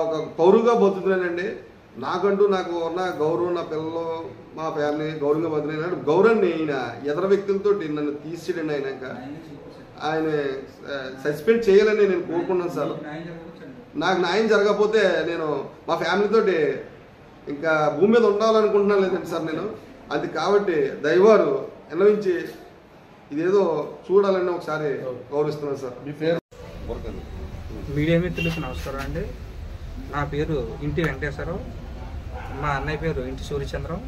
[SPEAKER 15] ఒక పౌరుగా బతుకుతున్నానండి. నాకు ఉన్న గౌరవం, నా పిల్లలు, మా ఫ్యామిలీ గౌరవంగా బతుకున్నాడు. గౌరవాన్ని ఈయన ఎదర వ్యక్తులతో నన్ను తీసేయండి. ఆయన సస్పెండ్ చేయాలని నేను కోరుకున్నాను సార్. నాకు న్యాయం జరగకపోతే నేను మా ఫ్యామిలీతో ఇంకా భూమి మీద ఉండాలనుకుంటున్నాను లేదండి సార్ నేను. అది కాబట్టి దయవారు విన్నవించి ఇదేదో చూడాలని ఒకసారి గౌరవిస్తున్నాను సార్. మీ పేరు?
[SPEAKER 16] మీడియా మిత్రులకు నమస్కారం అండి. నా పేరు ఇంటి వెంకటేశ్వరరావు, మా అన్నయ్య పేరు ఇంటి సూర్యచంద్రం.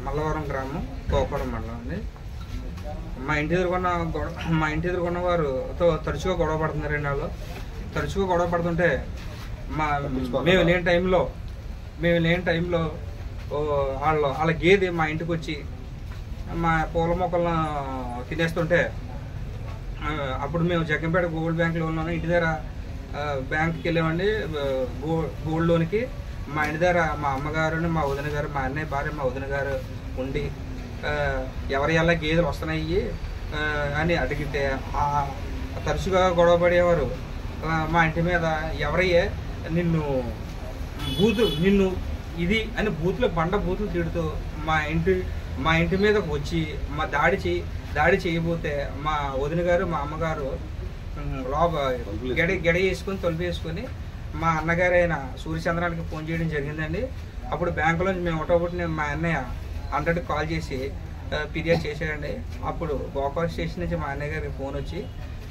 [SPEAKER 16] మల్లవరం గ్రామం, కోకవరం మండలం అండి. మా ఇంటి ఎదుర్కొన్న వారుతో తరచుగా గొడవ పడుతున్నారండి. వాళ్ళు తరచుగా గొడవ పడుతుంటే మేము లేని టైంలో వాళ్ళ గేదె మా ఇంటికి వచ్చి మా పూల మొక్కలను తినేస్తుంటే అప్పుడు మేము జగ్గంపేట గోల్డ్ బ్యాంక్లో ఉన్నాము. ఇంటి దగ్గర బ్యాంక్కి వెళ్ళామండి గోల్డ్ లోన్కి. మా ఇంటి దగ్గర మా అమ్మగారు, మా వదిన గారు, మా అన్నయ్య భార్య, మా వదిన గారు ఉండి ఎవరి ఎలా గేదెలు వస్తున్నాయి అని అడిగితే తరచుగా గొడవ పడేవారు. మా ఇంటి మీద ఎవరయ్యే నిన్ను ఇది అని బూతులు తిడుతూ మా ఇంటి మీదకు వచ్చి మా దాడి చేయబోతే మా వదిన గారు, మా అమ్మగారు గెడ వేసుకొని తొలిపి వేసుకొని మా అన్నగారు అయిన సూర్యచంద్రానికి ఫోన్ చేయడం జరిగిందండి. అప్పుడు బ్యాంకులోంచి మేము ఒకటోబట్టి మా అన్నయ్య 100కి కాల్ చేసి ఫిర్యాదు చేశాడండి. అప్పుడు గోకావరం స్టేషన్ నుంచి మా అన్నయ్య గారికి ఫోన్ వచ్చి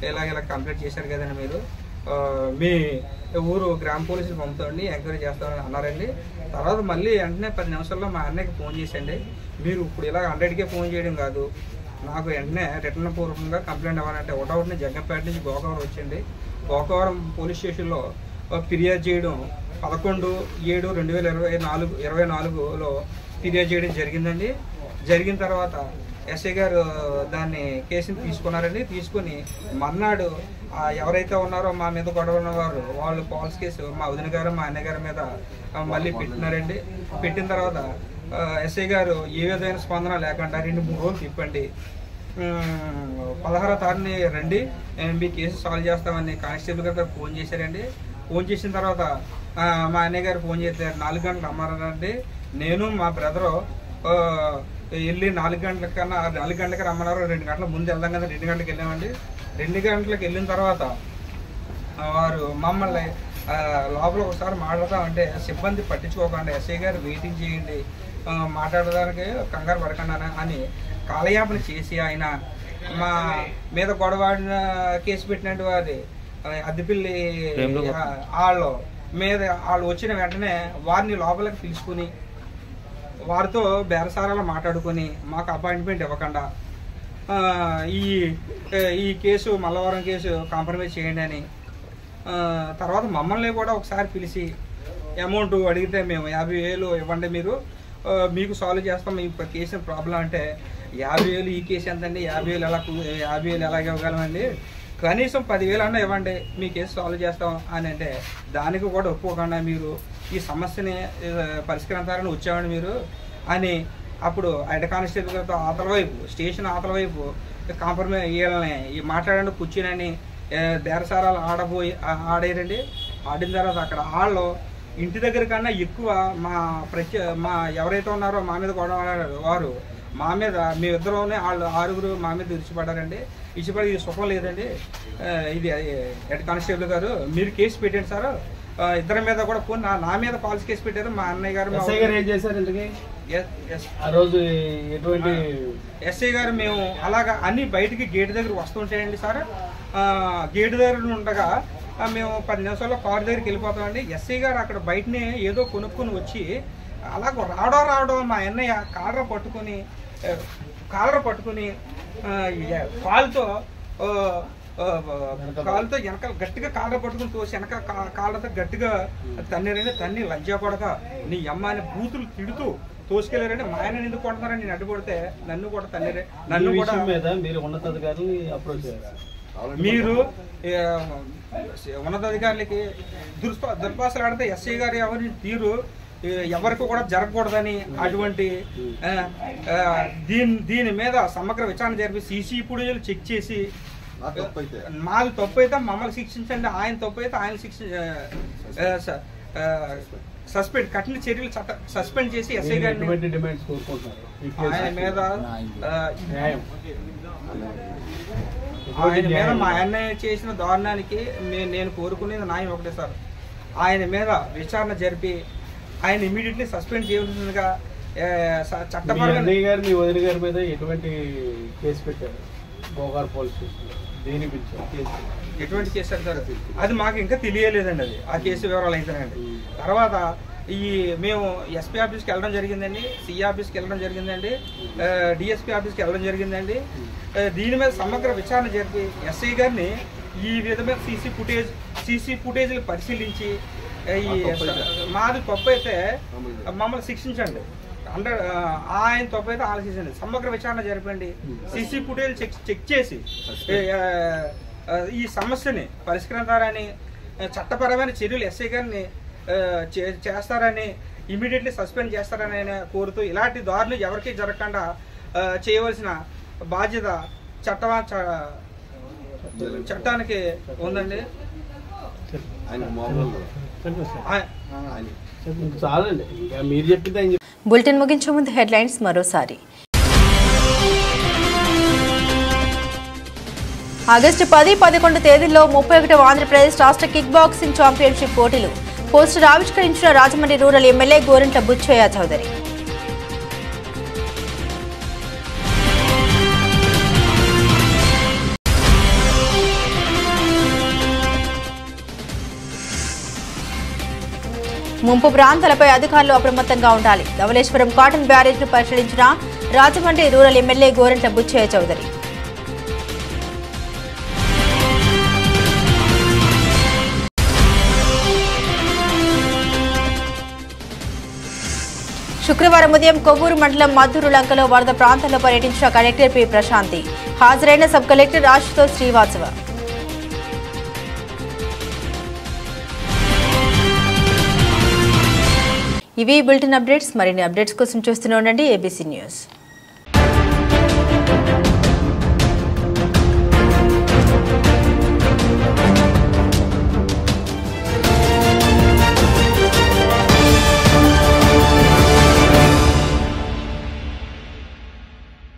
[SPEAKER 16] ఇలా కంప్లైంట్ చేశారు కదండి, మీరు మీ ఊరు గ్రామ పోలీసులు పంపుతామండి, ఎంక్వైరీ చేస్తామని అన్నారండి. తర్వాత మళ్ళీ వెంటనే 10 నిమిషాల్లో మా అన్నయ్యకి ఫోన్ చేసండి, మీరు ఇప్పుడు ఇలా 100కే ఫోన్ చేయడం కాదు, నాకు వెంటనే రిటర్న్ పూర్వకంగా కంప్లైంట్ అవ్వాలంటే ఒకటొకటిని జగ్గంపేట నుంచి గోకావరం వచ్చింది. గోకావరం పోలీస్ స్టేషన్లో ఫిర్యాదు చేయడం 11/7/2024లో ఫిర్యాదు చేయడం జరిగిందండి. జరిగిన తర్వాత ఎస్ఐ గారు దాన్ని కేసుని తీసుకున్నారండి. తీసుకుని మర్నాడు ఎవరైతే ఉన్నారో మా మీద గొడవ ఉన్నవారు వాళ్ళు ఫాల్స్ కేసు మా వదిన గారు, మా అన్నయ్య గారి మీద మళ్ళీ పెట్టినారండి. పెట్టిన తర్వాత ఎస్ఐ గారు ఏ విధమైన స్పందన లేకుండా 2-3 రోజులు తిప్పండి, 16వ తారీఖుని రండి, మీ కేసు సాల్వ్ చేస్తామని కానిస్టేబుల్ గారు ఫోన్ చేశారండి. ఫోన్ చేసిన తర్వాత మా అన్నయ్య గారు ఫోన్ చేశారు, 4 గంటలకు రమ్మన్నారండి. నేను మా బ్రదరు వెళ్ళి 4 గంటలకి రమ్మన్నారు. 2 గంటల ముందు వెళ్దాం కదా, 2 గంటలకు వెళ్ళామండి. 2 గంటలకు వెళ్ళిన తర్వాత వారు మమ్మల్ని లోపల ఒకసారి మాట్లాడతామంటే సిబ్బంది పట్టించుకోకుండా ఎస్ఐ గారు వెయిటింగ్ చేయండి, మాట్లాడడానికి కంగారు పడకుండా అని కాలయాపన చేసి ఆయన మా మీద గొడవాడిన కేసు పెట్టినట్టు వారి అద్దెపిల్లి వాళ్ళు వచ్చిన వెంటనే వారిని లోపలికి పిలుచుకుని వారితో బేరసారాలు మాట్లాడుకొని మాకు అపాయింట్మెంట్ ఇవ్వకుండా ఈ కేసు మల్లవరం కేసు కాంప్రమైజ్ చేయండి అని, తర్వాత మమ్మల్ని కూడా ఒకసారి పిలిచి అమౌంట్ అడిగితే మేము 50,000 ఇవ్వండి, మీకు సాల్వ్ చేస్తాం మీ కేసు ప్రాబ్లం అంటే 50,000 ఈ కేసు ఎంతండి, 50,000 ఎలా ఇవ్వగలమండి, కనీసం 10,000 అన్నా ఇవ్వండి మీ కేసు సాల్వ్ చేస్తాం అని అంటే దానికి కూడా ఒప్పుకోకుండా మీరు ఈ సమస్యని పరిష్కరించాలని వచ్చామండి మీరు అని అప్పుడు హెడ్ కానిస్టేబుల్ గారితో స్టేషన్ అవతల వైపు కాంప్రమైజ్ వీళ్ళని మాట్లాడండి కూర్చుని బేరసారాలు ఆడారండి. ఆడిన తర్వాత అక్కడ వాళ్ళు ఇంటి దగ్గర కన్నా ఎక్కువ మా ఎవరైతే ఉన్నారో మా మీద గొడవ వారు మా మీద మేమిద్దరూనే వాళ్ళు 6గురు మా మీద ఇచ్చిపడ్డారండి. ఇచ్చిపడి ఇది సుఖం లేదండి, ఇది హెడ్ కానిస్టేబుల్ గారు మీరు కేసు పెట్టండి సార్, ఇద్దరి మీద కూడా ఫోన్ నా మీద కాల్స్ కేసు పెట్టారు. మా అన్నయ్య గారు
[SPEAKER 14] ఏం చేశారు ఇంతకీ ఆ రోజు? ఎటువంటి
[SPEAKER 16] ఎస్ఐ గారు మేము అలాగా అన్ని బయటికి గేట్ దగ్గర వస్తుంటాయండి సార్. గేట్ దగ్గర ఉండగా మేము 10 నిమిషాల్లో కారు దగ్గరికి వెళ్ళిపోతామండి. ఎస్ఐ గారు అక్కడ బయటనే ఏదో కొనుక్కొని వచ్చి అలా రావడం మా అన్నయ్య కాలర పట్టుకుని కాలుతో వెనక గట్టిగా కాలర పట్టుకుని తోసి వెనక కాళ్ళతో గట్టిగా తన్ని లంజా కొడక నీ అమ్మ అని బూతులు తిడుతూ తోసుకెళ్ళారండి. మా ఆయన ఎందుకు కొడుతున్నారని నేను అడ్డుపడితే నన్ను కూడా తన్నిరే. నన్ను కూడా
[SPEAKER 14] మీరు ఉన్నతాధికారులు అప్రోచ్ చేయాలి.
[SPEAKER 16] మీరు ఉన్నతాధికారులకి దుర్భాషలు ఆడితే ఎస్ఐ గారు ఎవరి తీరు ఎవరికి కూడా జరగకూడదని అటువంటి దీని మీద సమగ్ర విచారణ జరిపి సీసీ ఫుటేజీలు చెక్ చేసి మాది తప్పు అయితే మమ్మల్ని శిక్షించండి, ఆయన తప్పు అయితే ఆయన సస్పెండ్ కఠిన చర్యలు సస్పెండ్ చేసి ఎస్ఐ గారిని ఆయన మీద మా అన్నయ్య చేసిన దారుణానికి నేను కోరుకునేది న్యాయం ఒకటే సార్. ఆయన మీద విచారణ జరిపి ఆయన ఇమీడియట్లీ సస్పెండ్ చేయవలసిందిగా చట్టపరంగా.
[SPEAKER 14] మీ గారు మీ వదిన గారి మీద ఎటువంటి కేసు పెట్టారు బోగార్ పోలీస్ స్టేషన్లో? దేని
[SPEAKER 16] ఎటువంటి కేసు సార్? అది మాకు ఇంకా తెలియలేదండి. అది ఆ కేసు వివరాలు అయితేనండి. తర్వాత మేము ఎస్పీ ఆఫీస్కి వెళ్ళడం జరిగిందండి, సిఐ ఆఫీస్కి వెళ్ళడం జరిగిందండి, డిఎస్పీ ఆఫీస్కి వెళ్ళడం జరిగిందండి. దీని మీద సమగ్ర విచారణ జరిపి ఎస్ఐ గారిని ఈ విధమైన సీసీ ఫుటేజ్లు పరిశీలించి మాది తప్పు అయితే మమ్మల్ని శిక్షించండి, ఆయన తప్పు అయితే ఆలోచించండి, సమగ్ర విచారణ జరిపండి, సీసీ ఫుటేజ్ చెక్ చేసి ఈ సమస్యని పరిష్కరించాలని, చట్టపరమైన చర్యలు ఎస్ఐ గారిని చేస్తారని, ఇమీడియట్లీ సస్పెండ్ చేస్తారని కోరుతూ ఇలాంటి దారులు ఎవరికీ జరగకుండా చేయవలసిన బాధ్యత చట్టానికి ఉందండి.
[SPEAKER 1] బులెటిన్ ముగించే ముందు హెడ్లైన్స్ మరోసారి. ఆగస్టు 10-11 తేదీల్లో 31వ ఆంధ్రప్రదేశ్ రాష్ట్ర కిక్ బాక్సింగ్ ఛాంపియన్షిప్ పోటీలు పోస్టర్ ఆవిష్కరించిన రాజమండ్రి రూరల్ ఎమ్మెల్యే గోరంట్ల బుచ్చయ్య చౌదరి. ముంపు ప్రాంతాలపై అధికారులు అప్రమత్తంగా ఉండాలి. ధవళేశ్వరం కాటన్ బ్యారేజ్ను పరిశీలించిన రాజమండ్రి రూరల్ ఎమ్మెల్యే గోరంట్ల బుచ్చయ్య చౌదరి. శుక్రవారం ఉదయం కొవ్వూరు మండలం మద్దూరు లంకలో వరద ప్రాంతాల్లో పర్యటించిన కలెక్టర్ పి ప్రశాంతి. హాజరైన సబ్ కలెక్టర్ ఆశుతోష్ శ్రీవాత్సవ. ఇవి బులెటిన్ అప్డేట్స్. మరిన్ని అప్డేట్స్ కోసం చూస్తూనే ఉండండి ఏబీసీ న్యూస్.